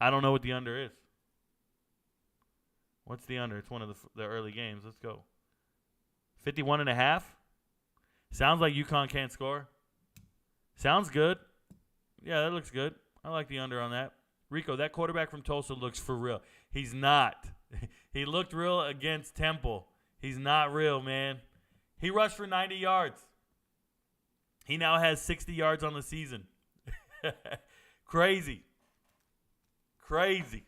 I don't know what the under is. What's the under? It's one of the early games. Let's go. 51.5? Sounds like UConn can't score. Sounds good. Yeah, that looks good. I like the under on that. Rico, that quarterback from Tulsa looks for real. He's not. He looked real against Temple. He's not real, man. He rushed for 90 yards. He now has 60 yards on the season. Crazy. Crazy.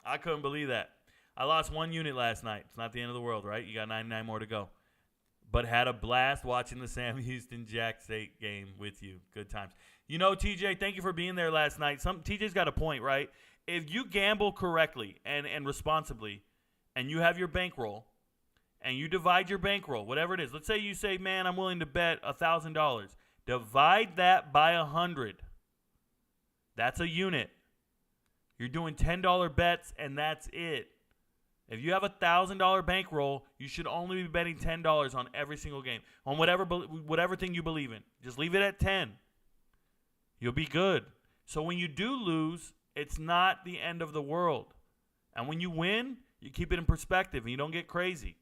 I couldn't believe that. I lost 1 unit last night. It's not the end of the world, right? You got 99 more to go. But had a blast watching the Sam Houston-Jack State game with you. Good times. TJ, thank you for being there last night. TJ's got a point, right? If you gamble correctly and responsibly, and you have your bankroll, and you divide your bankroll, whatever it is. Let's say you say, man, I'm willing to bet $1,000. Divide that by 100. That's a unit. You're doing $10 bets, and that's it. If you have a $1,000 bankroll, you should only be betting $10 on every single game, on whatever thing you believe in. Just leave it at 10. You'll be good. So when you do lose, it's not the end of the world. And when you win, you keep it in perspective and you don't get crazy.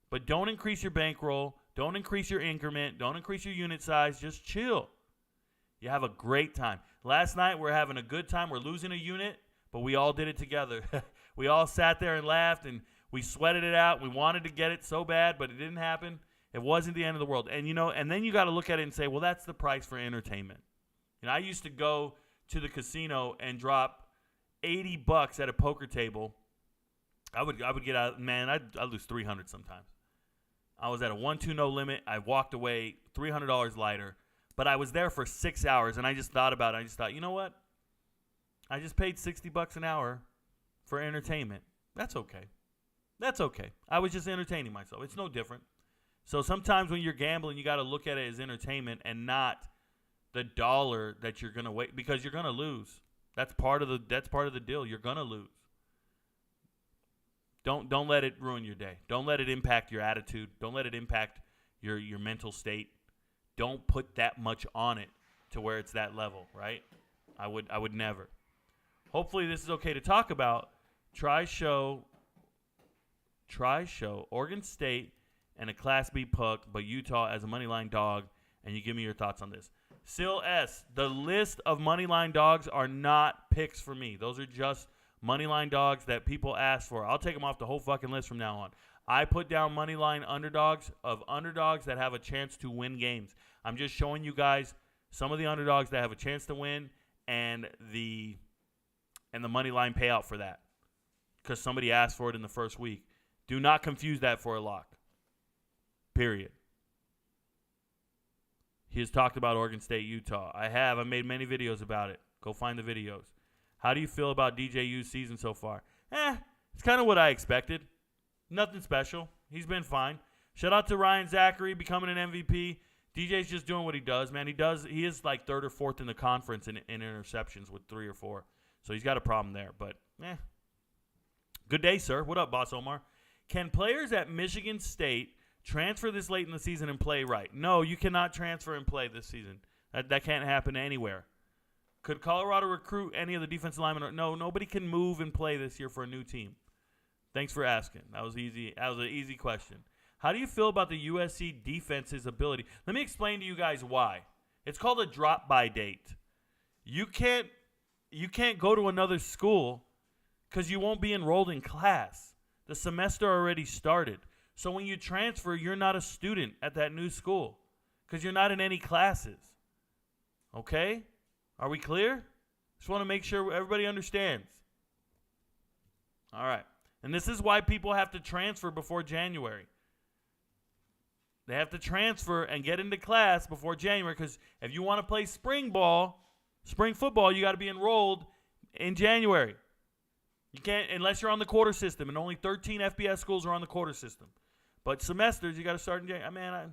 But don't increase your bankroll. Don't increase your increment. Don't increase your unit size. Just chill. You have a great time. Last night, we're having a good time. We're losing a unit, but we all did it together. We all sat there and laughed, and we sweated it out. We wanted to get it so bad, but it didn't happen. It wasn't the end of the world. And, and then you got to look at it and say, well, that's the price for entertainment. I used to go to the casino and drop $80 at a poker table. I would get out, man, I'd lose $300 sometimes. I was at a 1-2 no limit. I walked away $300 lighter. But I was there for 6 hours, and I just thought about it. I just thought, you know what? I just paid $60 an hour for entertainment. That's okay. That's okay. I was just entertaining myself. It's no different. So sometimes when you're gambling, you got to look at it as entertainment and not the dollar that you're going to wait, because you're going to lose. That's part of the deal. You're going to lose. Don't let it ruin your day. Don't let it impact your attitude. Don't let it impact your mental state. Don't put that much on it to where it's that level, right? I would never. Hopefully this is okay to talk about. Try show Oregon State and a Class B puck, but Utah as a moneyline dog, and you give me your thoughts on this. Sil S, the list of moneyline dogs are not picks for me. Those are just moneyline dogs that people ask for. I'll take them off the whole fucking list from now on. I put down moneyline underdogs that have a chance to win games. I'm just showing you guys some of the underdogs that have a chance to win and the moneyline payout for that, because somebody asked for it in the first week. Do not confuse that for a lock. Period. He has talked about Oregon State, Utah. I made many videos about it. Go find the videos. How do you feel about DJU's season so far? It's kind of what I expected. Nothing special. He's been fine. Shout out to Ryan Zachary becoming an MVP. DJ's just doing what he does, man. He is like third or fourth in the conference in interceptions with 3 or 4. So he's got a problem there. But, Good day, sir. What up, Boss Omar? Can players at Michigan State transfer this late in the season and play right. No, you cannot transfer and play this season. That can't happen anywhere. Could Colorado recruit any of the defensive linemen? No, nobody can move and play this year for a new team. Thanks for asking. That was easy. That was an easy question. How do you feel about the USC defense's ability? Let me explain to you guys why. It's called a drop-by date. You can't go to another school because you won't be enrolled in class. The semester already started. So when you transfer, you're not a student at that new school because you're not in any classes. Okay? Are we clear? Just want to make sure everybody understands. All right. And this is why people have to transfer before January. They have to transfer and get into class before January because if you want to play spring football, you got to be enrolled in January. You can't unless you're on the quarter system, and only 13 FBS schools are on the quarter system. But semesters, you got to start in January.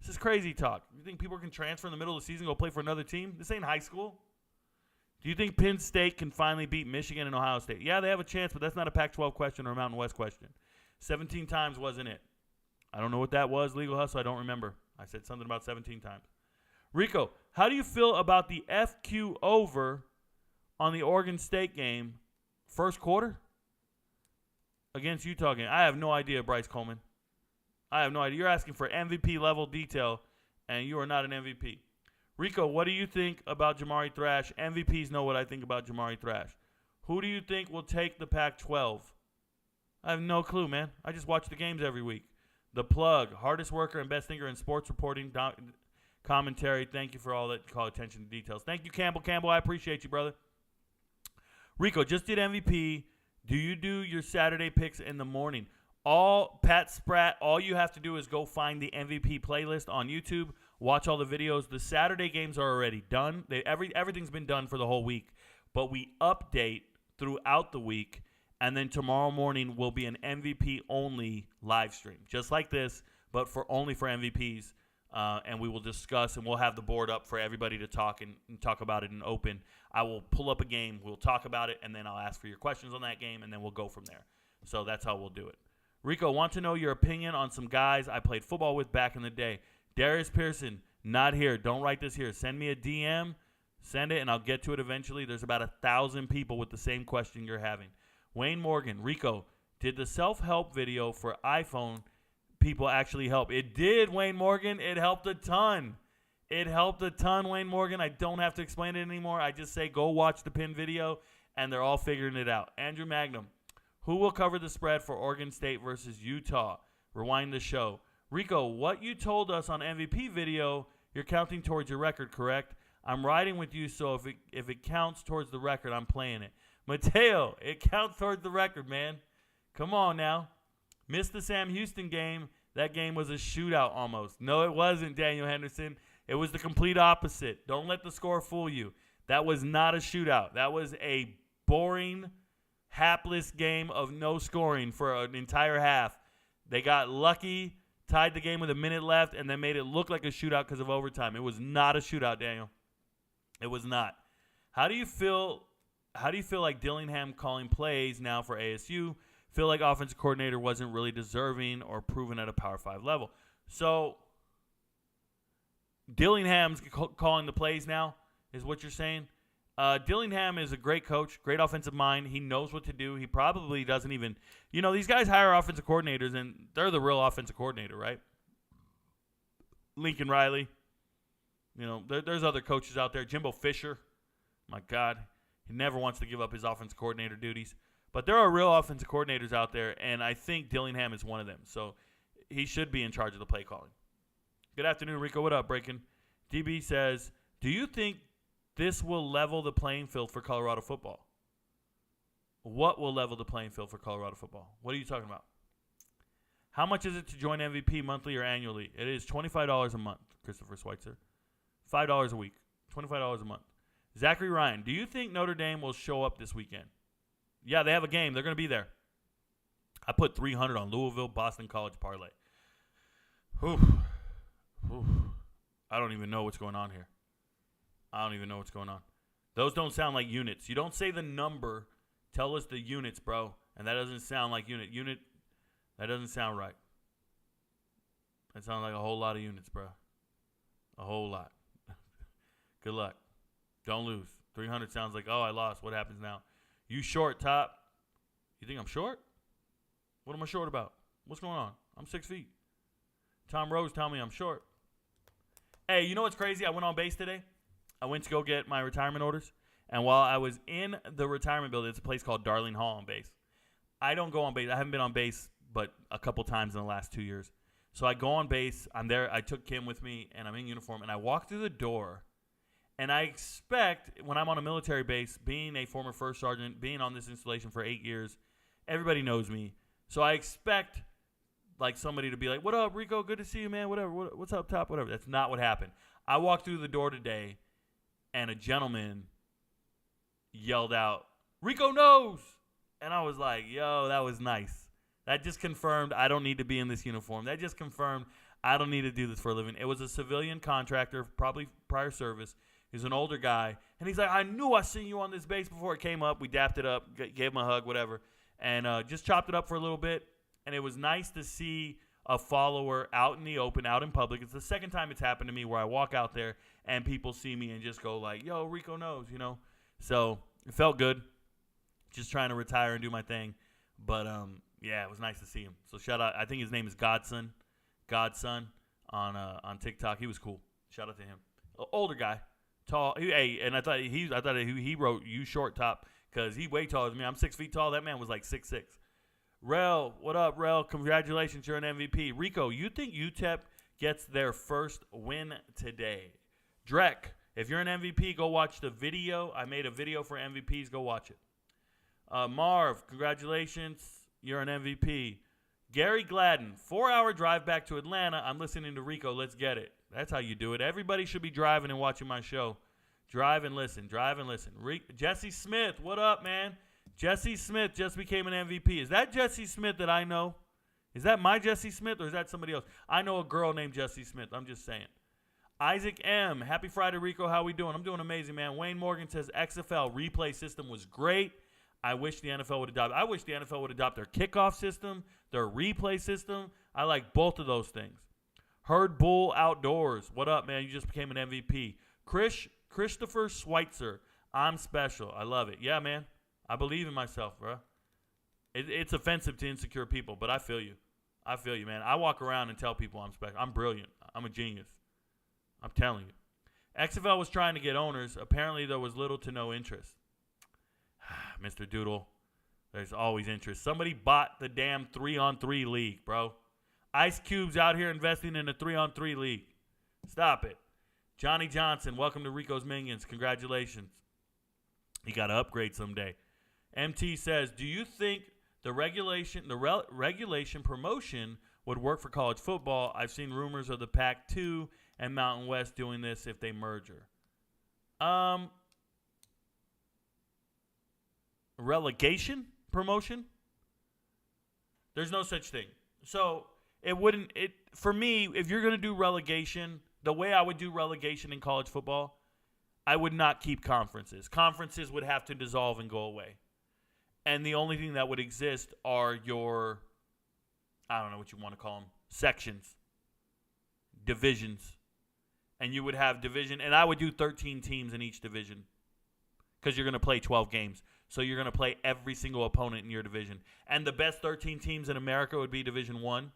This is crazy talk. You think people can transfer in the middle of the season and go play for another team? This ain't high school. Do you think Penn State can finally beat Michigan and Ohio State? Yeah, they have a chance, but that's not a Pac-12 question or a Mountain West question. 17 times wasn't it. I don't know what that was, Legal Hustle. I don't remember. I said something about 17 times. Rico, how do you feel about the FQ over on the Oregon State game first quarter against Utah game? I have no idea, Bryce Coleman. I have no idea. You're asking for MVP level detail, and you are not an MVP. Rico, what do you think about Jamari Thrash? MVPs know what I think about Jamari Thrash. Who do you think will take the Pac-12? I have no clue, man. I just watch the games every week. The Plug, hardest worker and best thinker in sports reporting, commentary. Thank you for all that. Call attention to details. Thank you, Campbell. Campbell, I appreciate you, brother. Rico, just did MVP. Do you do your Saturday picks in the morning? Pat Spratt, all you have to do is go find the MVP playlist on YouTube. Watch all the videos. The Saturday games are already done. Everything's been done for the whole week. But we update throughout the week. And then tomorrow morning will be an MVP-only live stream. Just like this, but only for MVPs. And we will discuss, and we'll have the board up for everybody to talk and talk about it in open. I will pull up a game. We'll talk about it, and then I'll ask for your questions on that game, and then we'll go from there. So that's how we'll do it. Rico, want to know your opinion on some guys I played football with back in the day. Darius Pearson, not here. Don't write this here. Send me a DM. Send it, and I'll get to it eventually. There's about 1,000 people with the same question you're having. Wayne Morgan, Rico, did the self-help video for iPhone people actually help? It did, Wayne Morgan. It helped a ton. It helped a ton, Wayne Morgan. I don't have to explain it anymore. I just say go watch the pin video, and they're all figuring it out. Andrew Magnum, who will cover the spread for Oregon State versus Utah? Rewind the show. Rico, what you told us on MVP video, you're counting towards your record, correct? I'm riding with you, so if it counts towards the record, I'm playing it. Mateo, it counts towards the record, man. Come on now. Missed the Sam Houston game. That game was a shootout almost. No, it wasn't, Daniel Henderson. It was the complete opposite. Don't let the score fool you. That was not a shootout. That was a boring, hapless game of no scoring for an entire half. They got lucky, tied the game with a minute left, and then made it look like a shootout because of overtime. It was not a shootout, Daniel. It was not. How do you feel like Dillingham calling plays now for ASU? Feel like offensive coordinator wasn't really deserving or proven at a Power 5 level. So Dillingham's calling the plays now is what you're saying? Dillingham is a great coach, great offensive mind. He knows what to do. He probably doesn't even – these guys hire offensive coordinators, and they're the real offensive coordinator, right? Lincoln Riley. There's other coaches out there. Jimbo Fisher. My God. He never wants to give up his offensive coordinator duties. But there are real offensive coordinators out there, and I think Dillingham is one of them. So he should be in charge of the play calling. Good afternoon, Rico. What up, Breaking? DB says, do you think this will level the playing field for Colorado football? What will level the playing field for Colorado football? What are you talking about? How much is it to join MVP monthly or annually? It is $25 a month, Christopher Schweitzer. $5 a week. $25 a month. Zachary Ryan, do you think Notre Dame will show up this weekend? Yeah, they have a game. They're going to be there. I put 300 on Louisville, Boston College parlay. Whew. I don't even know what's going on here. I don't even know what's going on. Those don't sound like units. You don't say the number. Tell us the units, bro. And that doesn't sound like unit. That doesn't sound right. That sounds like a whole lot of units, bro. A whole lot. Good luck. Don't lose. 300 sounds like, oh, I lost. What happens now? You short, Top. You think I'm short? What am I short about? What's going on? I'm 6 feet. Tom Rose telling me I'm short. Hey, you know what's crazy? I went on base today. I went to go get my retirement orders. And while I was in the retirement building, it's a place called Darling Hall on base. I don't go on base. I haven't been on base but a couple times in the last 2 years. So I go on base. I'm there. I took Kim with me, and I'm in uniform. And I walk through the door, and I expect when I'm on a military base, being a former first sergeant, being on this installation for 8 years, everybody knows me. So I expect like somebody to be like, what up, Rico? Good to see you, man. Whatever. What's up, Top? Whatever. That's not what happened. I walked through the door today, and a gentleman yelled out, Rico Knows! And I was like, yo, that was nice. That just confirmed I don't need to be in this uniform. That just confirmed I don't need to do this for a living. It was a civilian contractor, probably prior service. He's an older guy. And he's like, I knew I seen you on this base before it came up. We dapped it up, gave him a hug, whatever. And just chopped it up for a little bit. And it was nice to see a follower out in the open, out in public. It's the second time it's happened to me where I walk out there and people see me and just go like, yo, Rico Knows, you know. So it felt good. Just trying to retire and do my thing. But, yeah, it was nice to see him. So shout out. I think his name is Godson on TikTok. He was cool. Shout out to him. Older guy, tall. And I thought he wrote you short, Top, because he way taller than me. I'm 6 feet tall. That man was like 6'6". Rel, what up, Rel? Congratulations, you're an MVP. Rico, you think UTEP gets their first win today? Drek, if you're an MVP, go watch the video. I made a video for MVPs. Go watch it. Marv, congratulations. You're an MVP. Gary Gladden, 4-hour drive back to Atlanta. I'm listening to Rico. Let's get it. That's how you do it. Everybody should be driving and watching my show. Drive and listen. Drive and listen. Jesse Smith, what up, man? Jesse Smith just became an MVP. Is that Jesse Smith that I know? Is that my Jesse Smith or is that somebody else? I know a girl named Jesse Smith. I'm just saying. Isaac M. Happy Friday, Rico. How we doing? I'm doing amazing, man. Wayne Morgan says XFL replay system was great. I wish the NFL would adopt. I wish the NFL would adopt their kickoff system, their replay system. I like both of those things. Herd Bull Outdoors. What up, man? You just became an MVP. Christopher Schweitzer. I'm special. I love it. Yeah, man. I believe in myself, bro. It's offensive to insecure people, but I feel you. I feel you, man. I walk around and tell people I'm special. I'm brilliant. I'm a genius. I'm telling you. XFL was trying to get owners. Apparently, there was little to no interest. Mr. Doodle, there's always interest. Somebody bought the damn 3-on-3 league, bro. Ice Cube's out here investing in a 3-on-3 league. Stop it. Johnny Johnson, welcome to Rico's Minions. Congratulations. You got to upgrade someday. MT says, do you think the regulation promotion would work for college football? I've seen rumors of the PAC12 and Mountain West doing this if they merger. Relegation promotion? There's no such thing. So for me, if you're going to do relegation, the way I would do relegation in college football, I would not keep conferences. Conferences would have to dissolve and go away. And the only thing that would exist are your, I don't know what you want to call them, sections, divisions. And you would have division, and I would do 13 teams in each division because you're going to play 12 games. So you're going to play every single opponent in your division. And the best 13 teams in America would be Division 1.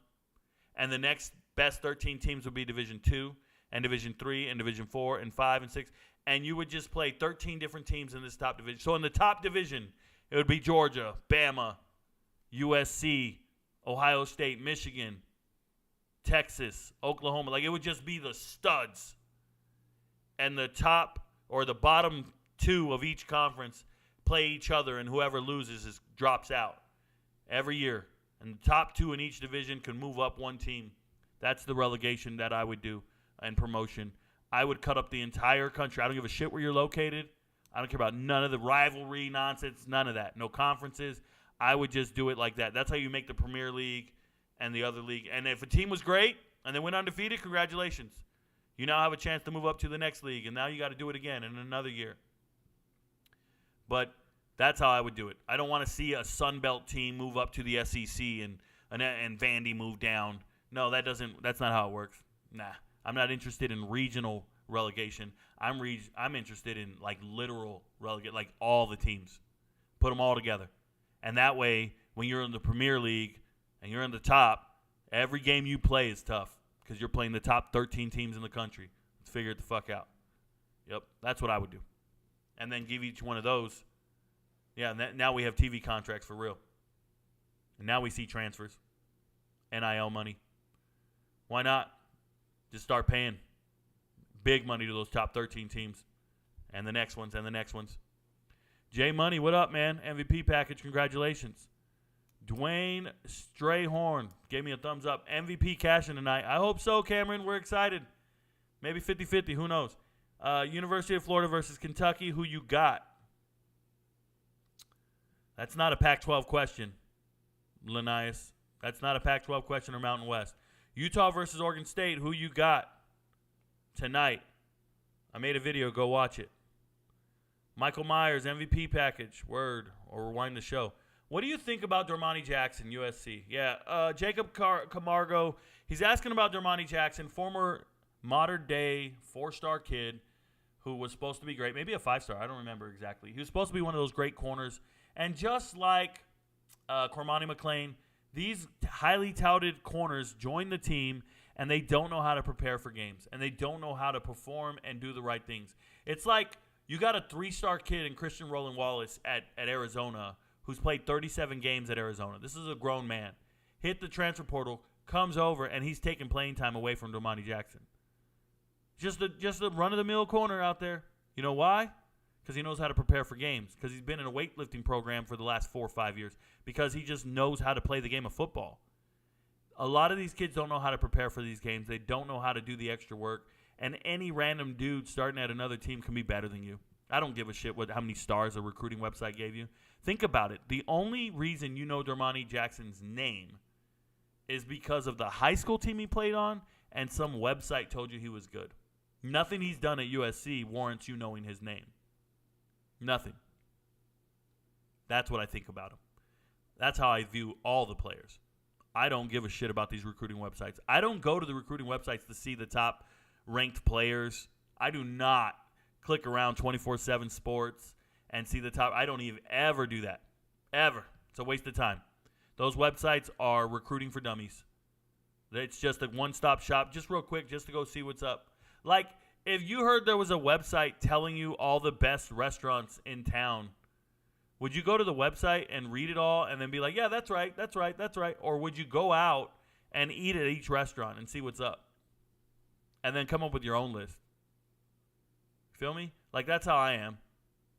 And the next best 13 teams would be Division 2 and Division 3 and Division 4 and 5 and 6. And you would just play 13 different teams in this top division. So in the top division, it would be Georgia, Bama, USC, Ohio State, Michigan, Texas, Oklahoma. Like, it would just be the studs. And the top or the bottom two of each conference play each other, and whoever loses drops out every year. And the top two in each division can move up one team. That's the relegation that I would do and promotion. I would cut up the entire country. I don't give a shit where you're located. I don't care about none of the rivalry nonsense, none of that. No conferences. I would just do it like that. That's how you make the Premier League and the other league. And if a team was great and they went undefeated, congratulations. You now have a chance to move up to the next league, and now you got to do it again in another year. But that's how I would do it. I don't want to see a Sun Belt team move up to the SEC and Vandy move down. No, that's not how it works. Nah. I'm not interested in regional relegation. I'm interested in like literal relegate, like all the teams. Put them all together. And that way, when you're in the Premier League and you're in the top, every game you play is tough because you're playing the top 13 teams in the country. Let's figure it the fuck out. Yep, that's what I would do. And then give each one of those. Yeah, now we have TV contracts for real. And now we see transfers. NIL money. Why not? Just start paying big money to those top 13 teams. And the next ones, and the next ones. Jay Money, what up, man? MVP package, congratulations. Dwayne Strayhorn gave me a thumbs up. MVP cashing tonight. I hope so, Cameron. We're excited. Maybe 50-50, who knows? University of Florida versus Kentucky, who you got? That's not a Pac-12 question, Linnaeus. That's not a Pac-12 question or Mountain West. Utah versus Oregon State, who you got tonight? I made a video. Go watch it. Michael Myers, MVP package. Word. Or rewind the show. What do you think about Dormani Jackson, USC? Yeah, Jacob Camargo. He's asking about Dormani Jackson, former modern-day 4-star kid who was supposed to be great. Maybe a 5-star. I don't remember exactly. He was supposed to be one of those great corners. And just like Cormani McClain, these highly touted corners join the team, and they don't know how to prepare for games. And they don't know how to perform and do the right things. It's like you got a 3-star kid in Christian Roland Wallace at Arizona who's played 37 games at Arizona. This is a grown man. Hit the transfer portal, comes over, and he's taking playing time away from Dormani Jackson. Just a run-of-the-mill corner out there. You know why? Because he knows how to prepare for games. Because he's been in a weightlifting program for the last 4 or 5 years. Because he just knows how to play the game of football. A lot of these kids don't know how to prepare for these games. They don't know how to do the extra work. And any random dude starting at another team can be better than you. I don't give a shit how many stars a recruiting website gave you. Think about it. The only reason you know Dormani Jackson's name is because of the high school team he played on and some website told you he was good. Nothing he's done at USC warrants you knowing his name. Nothing. That's what I think about him. That's how I view all the players. I don't give a shit about these recruiting websites. I don't go to the recruiting websites to see the top ranked players. I do not click around 24/7 Sports and see the top. I don't even ever do that. Ever. It's a waste of time. Those websites are recruiting for dummies. It's just a one-stop shop, just real quick, just to go see what's up. Like, if you heard there was a website telling you all the best restaurants in town, would you go to the website and read it all and then be like, yeah, that's right, that's right, that's right? Or would you go out and eat at each restaurant and see what's up? And then come up with your own list. Feel me? Like, that's how I am.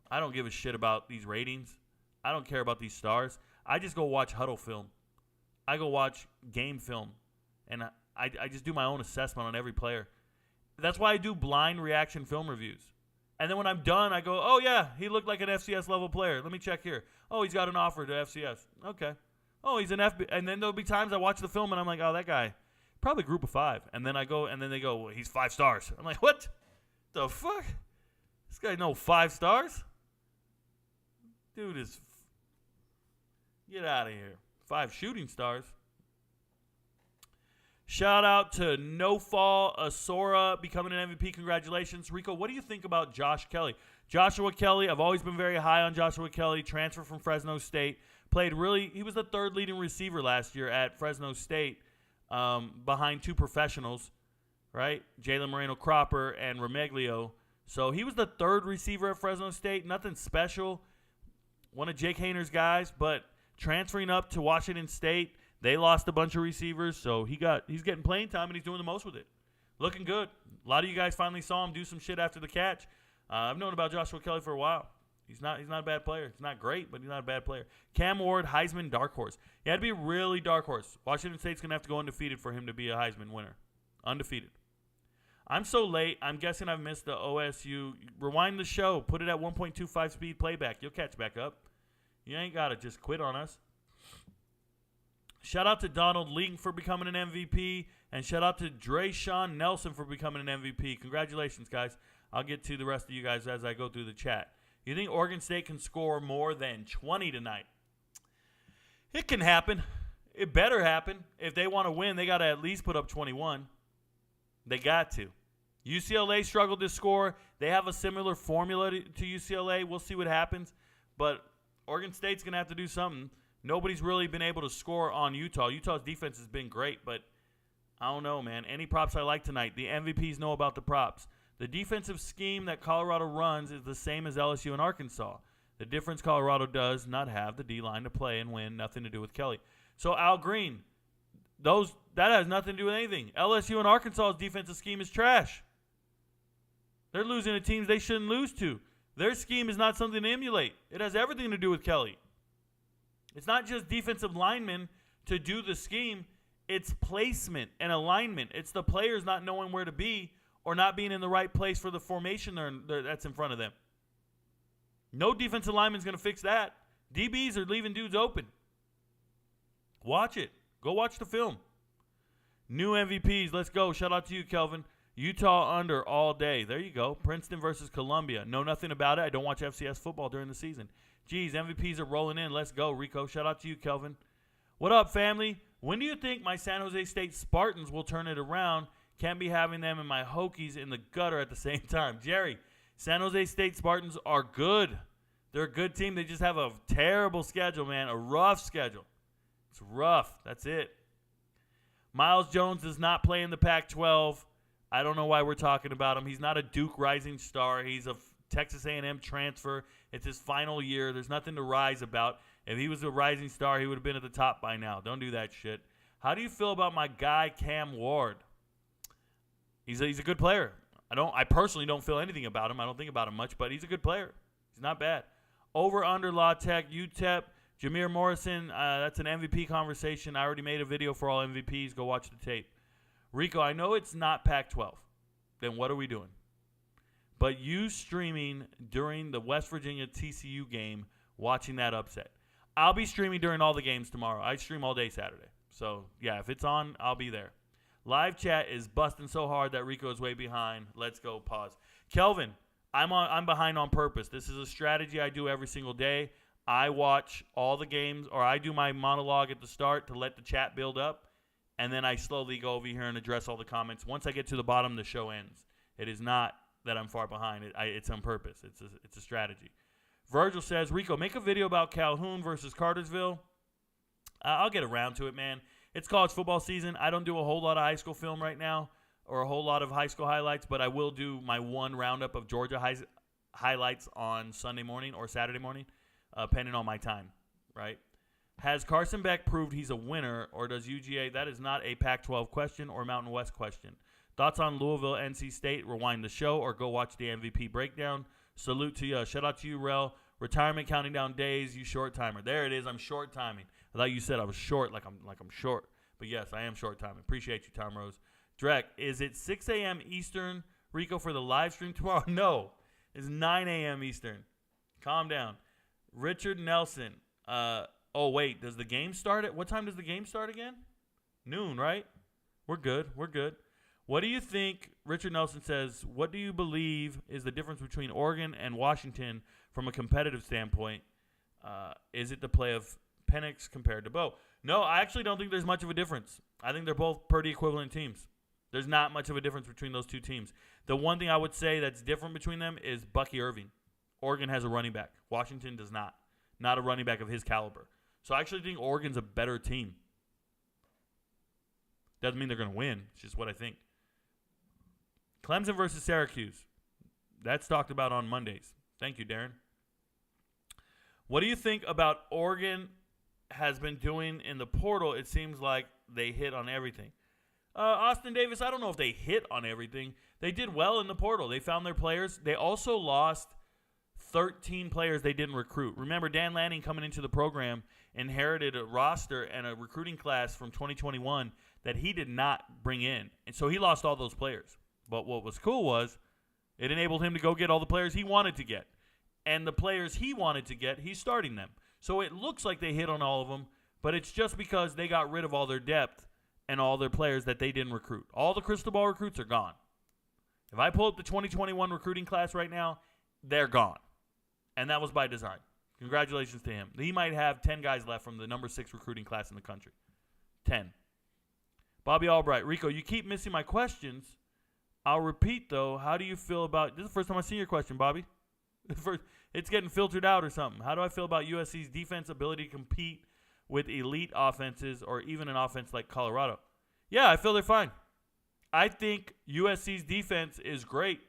I don't give a shit about these ratings. I don't care about these stars. I just go watch huddle film. I go watch game film. And I just do my own assessment on every player. That's why I do blind reaction film reviews. And then when I'm done, I go, oh, yeah, he looked like an FCS level player. Let me check here. Oh, he's got an offer to FCS. Okay. Oh, he's an FB. And then there'll be times I watch the film and I'm like, oh, that guy, probably group of 5. And then I go, and then they go, well, he's 5 stars. I'm like, what the fuck? This guy no 5 stars? Dude is, get out of here. 5 shooting stars. Shout out to No Fall Asora becoming an MVP. Congratulations. Rico, what do you think about Josh Kelly? Joshua Kelly, I've always been very high on Joshua Kelly. Transfer from Fresno State. He was the 3rd leading receiver last year at Fresno State behind 2 professionals, right? Jalen Moreno-Cropper and Remeglio. So he was the 3rd receiver at Fresno State. Nothing special. One of Jake Hayner's guys, but transferring up to Washington State, they lost a bunch of receivers, so he's getting playing time, and he's doing the most with it. Looking good. A lot of you guys finally saw him do some shit after the catch. I've known about Joshua Kelly for a while. He's not a bad player. He's not great, but he's not a bad player. Cam Ward, Heisman, dark horse. He had to be a really dark horse. Washington State's going to have to go undefeated for him to be a Heisman winner. Undefeated. I'm so late, I'm guessing I've missed the OSU. Rewind the show. Put it at 1.25 speed playback. You'll catch back up. You ain't got to just quit on us. Shout out to Donald Ling for becoming an MVP. And shout out to Drayshawn Nelson for becoming an MVP. Congratulations, guys. I'll get to the rest of you guys as I go through the chat. You think Oregon State can score more than 20 tonight? It can happen. it better happen. If they want to win, they got to at least put up 21. They got to. UCLA struggled to score. They have a similar formula to UCLA. We'll see what happens. But Oregon State's going to have to do something. Nobody's really been able to score on Utah. Utah's defense has been great, but I don't know, man. Any props I like tonight. The MVPs know about the props. The defensive scheme that Colorado runs is the same as LSU and Arkansas. The difference, Colorado does not have the D-line to play and win. Nothing to do with Kelly. So Al Green, that has nothing to do with anything. LSU and Arkansas's defensive scheme is trash. They're losing to teams they shouldn't lose to. Their scheme is not something to emulate. It has everything to do with Kelly. It's not just defensive linemen to do the scheme. It's placement and alignment. It's the players not knowing where to be or not being in the right place for the formation that's in front of them. No defensive lineman's going to fix that. DBs are leaving dudes open. Watch it. Go watch the film. New MVPs. Let's go. Shout out to you, Kelvin. Utah under all day. There you go. Princeton versus Columbia. Know nothing about it. I don't watch FCS football during the season. Geez, MVPs are rolling in. Let's go, Rico. Shout out to you, Kelvin. What up, family? When do you think my San Jose State Spartans will turn it around? Can't be having them and my Hokies in the gutter at the same time. Jerry, San Jose State Spartans are good. They're a good team. They just have a terrible schedule, man. A rough schedule. It's rough. That's it. Miles Jones does not play in the Pac-12. I don't know why we're talking about him. He's not a Duke rising star. He's a Texas A&M transfer. It's his final year. There's nothing to rise about. If he was a rising star, he would have been at the top by now. Don't do that shit. How do you feel about my guy Cam Ward? He's a good player. I personally don't feel anything about him. I don't think about him much, but he's a good player. He's not bad. Over under La Tech, UTEP, Jameer Morrison. That's an MVP conversation. I already made a video for all MVPs. Go watch the tape. Rico, I know it's not Pac-12. Then what are we doing? But you streaming during the West Virginia TCU game, watching that upset. I'll be streaming during all the games tomorrow. I stream all day Saturday. So, yeah, if it's on, I'll be there. Live chat is busting so hard that Rico is way behind. Let's go. Pause. Kelvin, I'm behind on purpose. This is a strategy I do every single day. I watch all the games, or I do my monologue at the start to let the chat build up, and then I slowly go over here and address all the comments. Once I get to the bottom, the show ends. It is not that I'm far behind. It's on purpose. It's a strategy. Virgil says, Rico, make a video about Calhoun versus Cartersville. I'll get around to it, man. It's college football season. I don't do a whole lot of high school film right now or a whole lot of high school highlights, but I will do my one roundup of Georgia highlights on Sunday morning or Saturday morning, depending on my time, right? Has Carson Beck proved he's a winner, or does UGA? That is not a Pac-12 question or Mountain West question. Thoughts on Louisville, NC State? Rewind the show or go watch the MVP breakdown. Salute to you. Shout out to you, Rel. Retirement counting down days. You short timer. There it is. I'm short timing. I thought you said I was short, like I'm short. But yes, I am short timing. Appreciate you, Tom Rose. Drek, is it 6 a.m. Eastern, Rico, for the live stream tomorrow? No, it's 9 a.m. Eastern. Calm down. Richard Nelson. Oh wait, does the game start at what time does the game start again? Noon, right? We're good. What do you think? Richard Nelson says, what do you believe is the difference between Oregon and Washington from a competitive standpoint? Is it the play of Penix compared to Bo? No, I actually don't think there's much of a difference. I think they're both pretty equivalent teams. There's not much of a difference between those two teams. The one thing I would say that's different between them is Bucky Irving. Oregon has a running back. Washington does not. Not a running back of his caliber. So I actually think Oregon's a better team. Doesn't mean they're going to win. It's just what I think. Clemson versus Syracuse. That's talked about on Mondays. Thank you, Darren. What do you think about Oregon has been doing in the portal? It seems like they hit on everything. Austin Davis, I don't know if they hit on everything. They did well in the portal. They found their players. They also lost 13 players they didn't recruit. Remember, Dan Lanning coming into the program inherited a roster and a recruiting class from 2021 that he did not bring in. And so he lost all those players. But what was cool was it enabled him to go get all the players he wanted to get. And the players he wanted to get, he's starting them. So it looks like they hit on all of them, but it's just because they got rid of all their depth and all their players that they didn't recruit. All the crystal ball recruits are gone. If I pull up the 2021 recruiting class right now, they're gone. And that was by design. Congratulations to him. He might have 10 guys left from the number 6 recruiting class in the country. 10. Bobby Albright, Rico, you keep missing my questions. I'll repeat, though. How do you feel about – this is the first time I see your question, Bobby. It's getting filtered out or something. How do I feel about USC's defense ability to compete with elite offenses or even an offense like Colorado? Yeah, I feel they're fine. I think USC's defense is great.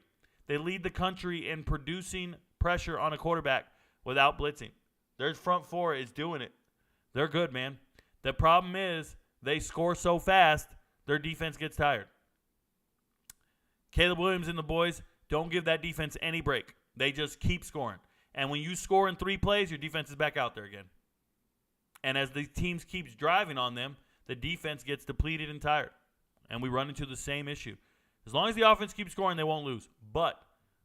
They lead the country in producing pressure on a quarterback without blitzing. Their front four is doing it. They're good, man. The problem is they score so fast, their defense gets tired. Caleb Williams and the boys don't give that defense any break. They just keep scoring. And when you score in 3 plays, your defense is back out there again. And as the teams keeps driving on them, the defense gets depleted and tired. And we run into the same issue. As long as the offense keeps scoring, they won't lose. But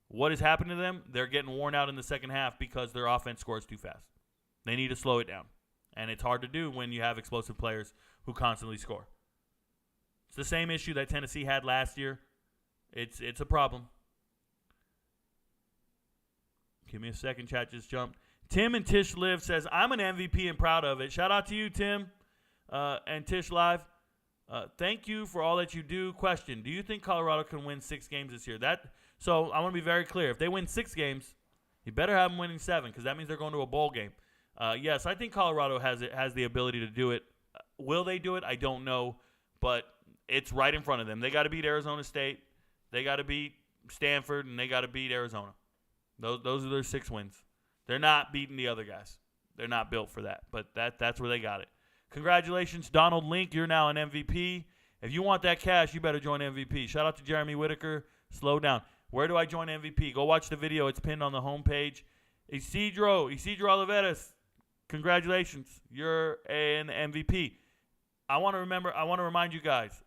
what is happening to them? They're getting worn out in the second half because their offense scores too fast. They need to slow it down. And it's hard to do when you have explosive players who constantly score. It's the same issue that Tennessee had last year. It's a problem. Give me a second. Chat just jumped. Tim and Tish Live says, I'm an MVP and proud of it. Shout out to you, Tim, and Tish Live. Thank you for all that you do. Question, do you think Colorado can win 6 games this year? So I want to be very clear. If they win 6 games, you better have them winning 7 because that means they're going to a bowl game. Yes, I think Colorado has the ability to do it. Will they do it? I don't know, but it's right in front of them. They got to beat Arizona State. They got to beat Stanford, and they got to beat Arizona. Those are their 6 wins. They're not beating the other guys. They're not built for that, but that's where they got it. Congratulations, Donald Link. You're now an MVP. If you want that cash, you better join MVP. Shout out to Jeremy Whitaker. Slow down. Where do I join MVP? Go watch the video. It's pinned on the homepage. Isidro Oliveras, congratulations. You're an MVP. I want to remind you guys,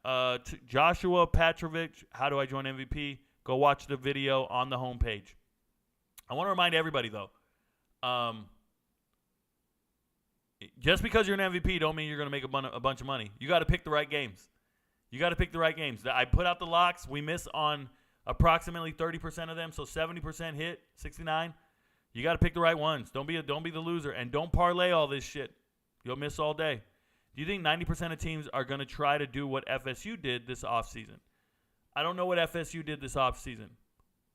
Joshua Petrovich, how do I join MVP? Go watch the video on the homepage. I want to remind everybody, though, just because you're an MVP don't mean you're going to make a bunch of money. You got to pick the right games. I put out the locks. We miss on approximately 30% of them, so 70% hit, 69. You got to pick the right ones. Don't be the loser, and don't parlay all this shit. You'll miss all day. Do you think 90% of teams are going to try to do what FSU did this offseason? I don't know what FSU did this offseason.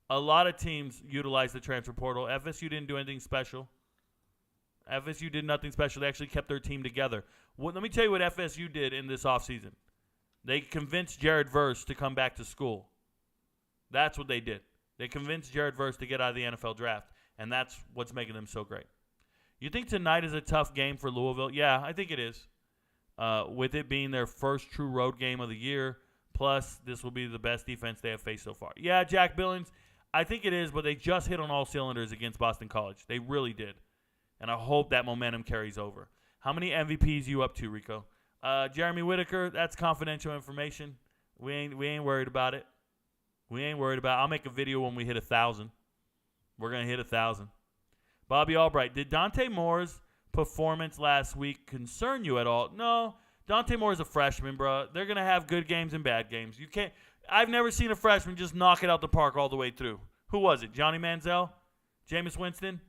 A lot of teams utilized the transfer portal. FSU didn't do anything special. FSU did nothing special. They actually kept their team together. Let me tell you what FSU did in this offseason. They convinced Jared Verse to come back to school. That's what they did. They convinced Jared Verse to get out of the NFL draft, and that's what's making them so great. You think tonight is a tough game for Louisville? Yeah, I think it is. With it being their first true road game of the year, plus this will be the best defense they have faced so far. Yeah, Jack Billings, I think it is, but they just hit on all cylinders against Boston College. They really did. And I hope that momentum carries over. How many MVPs you up to, Rico? Jeremy Whitaker, that's confidential information. We ain't worried about it. I'll make a video when we hit 1,000. We're going to hit 1,000. Bobby Albright, did Dante Moore's performance last week concern you at all? No. Dante Moore is a freshman, bro. They're going to have good games and bad games. I've never seen a freshman just knock it out the park all the way through. Who was it? Johnny Manziel? Jameis Winston?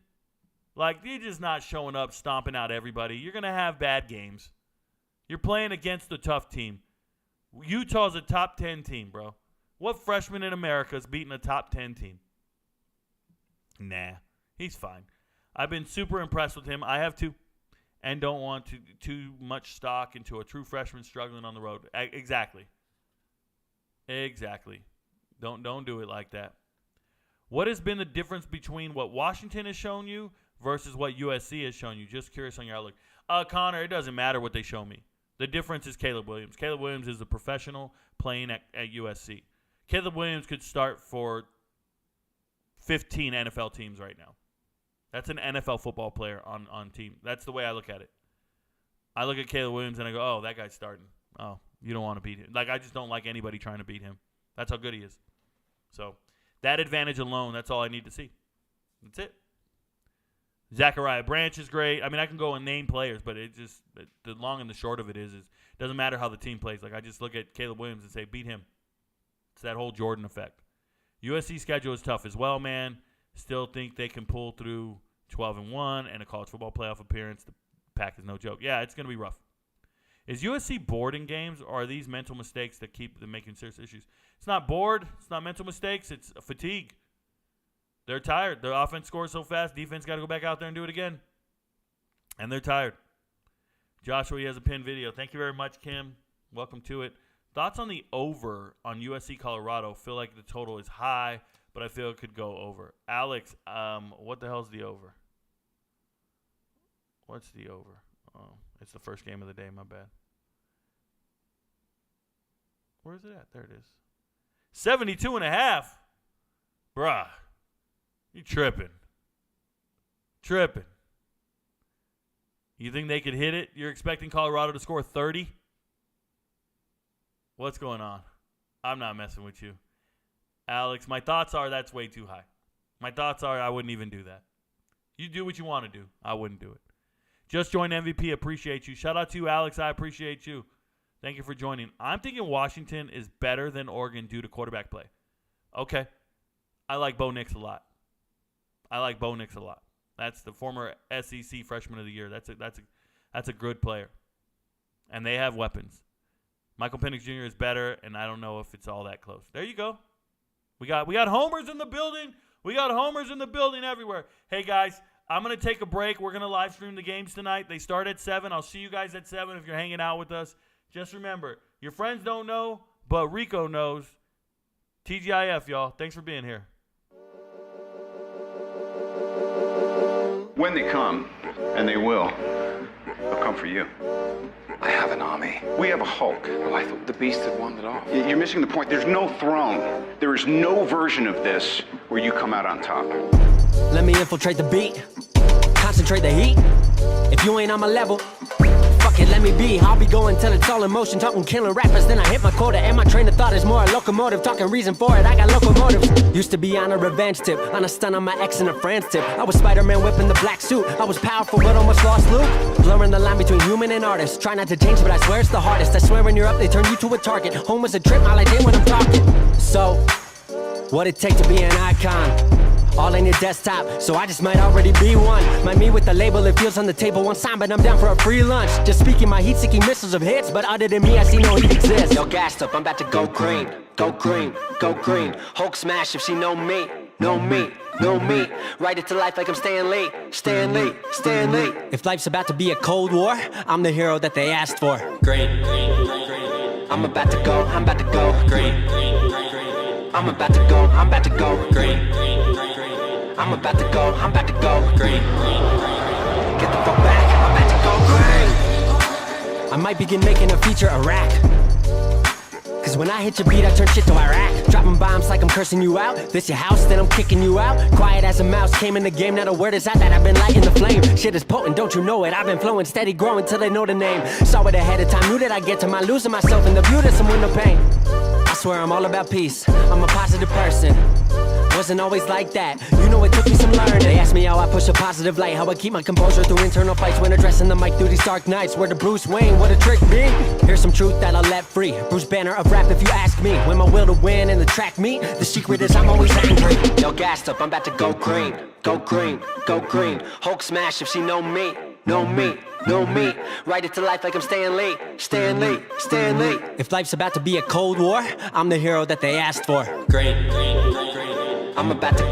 Like, you're just not showing up, stomping out everybody. You're going to have bad games. You're playing against a tough team. Utah's a top 10 team, bro. What freshman in America is beating a top 10 team? Nah, he's fine. I've been super impressed with him. I have too. And don't want too much stock into a true freshman struggling on the road. Exactly. Don't do it like that. What has been the difference between what Washington has shown you versus what USC has shown you? Just curious on your outlook. Connor, it doesn't matter what they show me. The difference is Caleb Williams. Caleb Williams is a professional playing at USC. Caleb Williams could start for 15 NFL teams right now. That's an NFL football player on team. That's the way I look at it. I look at Caleb Williams and I go, oh, that guy's starting. Oh, you don't want to beat him. Like, I just don't like anybody trying to beat him. That's how good he is. So that advantage alone, that's all I need to see. That's it. Zachariah Branch is great. I mean, I can go and name players, but the long and the short of it is it doesn't matter how the team plays. Like, I just look at Caleb Williams and say, beat him. It's that whole Jordan effect. USC schedule is tough as well, man. Still think they can pull through 12-1 and a college football playoff appearance. The PAC is no joke. Yeah, it's going to be rough. Is USC bored in games, or are these mental mistakes that keep them making serious issues? It's not bored. It's not mental mistakes. It's fatigue. They're tired. Their offense scores so fast. Defense got to go back out there and do it again. And they're tired. Joshua, he has a pinned video. Thank you very much, Kim. Welcome to it. Thoughts on the over on USC Colorado? Feel like the total is high, but I feel it could go over. Alex, what the hell's the over? What's the over? Oh, it's the first game of the day. My bad. Where is it at? There it is. 72.5. Bruh. You tripping. Tripping. You think they could hit it? You're expecting Colorado to score 30? What's going on? I'm not messing with you. Alex, my thoughts are that's way too high. My thoughts are I wouldn't even do that. You do what you want to do. I wouldn't do it. Just joined MVP. Appreciate you. Shout out to you, Alex. I appreciate you. Thank you for joining. I'm thinking Washington is better than Oregon due to quarterback play. Okay. I like Bo Nix a lot. That's the former SEC Freshman of the Year. That's a good player. And they have weapons. Michael Penix Jr. is better, and I don't know if it's all that close. There you go. We got homers in the building. We got homers in the building everywhere. Hey, guys, I'm going to take a break. We're going to live stream the games tonight. They start at 7. I'll see you guys at 7 if you're hanging out with us. Just remember, your friends don't know, but Rico knows. TGIF, y'all. Thanks for being here. When they come, and they will, they'll come for you. I have an army. We have a Hulk. Oh, I thought the beast had wandered off. You're missing the point. There's no throne. There is no version of this where you come out on top. Let me infiltrate the beat, concentrate the heat. If you ain't on my level, fuck it, let me be. I'll be going till it's all in motion, talking killing rappers, then I hit my quota. And my train of thought is more a locomotive, talking reason for it, I got locomotives. Used to be on a revenge tip, on a stun on my ex and a friend's tip. I was Spider-Man whipping the black suit, I was powerful but almost lost Luke. Blurring the line between human and artist, try not to change but I swear it's the hardest. I swear when you're up they turn you to a target. Home was a trip, all I did when I'm talking. So, what it take to be an icon? All in your desktop, so I just might already be one. My me with the label, it feels on the table one time, but I'm down for a free lunch. Just speaking my heat-seeking missiles of hits, but other than me, I see no heat exists. Yo, gassed up, I'm about to go green, go green, go green. Hulk smash if she know me, know me, know me. Write it to life like I'm Stan Lee, Stan Lee, Stan Lee. If life's about to be a cold war, I'm the hero that they asked for. Green, I'm about to go, I'm about to go green. I'm about to go, I'm about to go green. I'm about to go, I'm about to go green. Get the fuck back, I'm about to go green. I might begin making a feature Iraq. Cause when I hit your beat, I turn shit to Iraq. Dropping bombs like I'm cursing you out. This your house, then I'm kicking you out. Quiet as a mouse, came in the game, now the word is out that I've been lighting the flame. Shit is potent, don't you know it? I've been flowing, steady growing till they know the name. Saw it ahead of time, knew that I'd get to my losing myself in the view that some window pain. I swear I'm all about peace, I'm a positive person. Wasn't always like that, you know it took me some learning. They asked me how I push a positive light, how I keep my composure through internal fights when addressing the mic through these dark nights. Where the Bruce Wayne, what a trick be. Here's some truth that I'll let free, Bruce Banner of rap if you ask me. When my will to win and the track meet, the secret is I'm always angry. Yo, gassed up, I'm about to go green, go green, go green. Hulk smash if she know me, know me, know me. Write it to life like I'm Stan Lee, Stan Lee, Stan Lee. If life's about to be a cold war, I'm the hero that they asked for. Green, I'm about to go.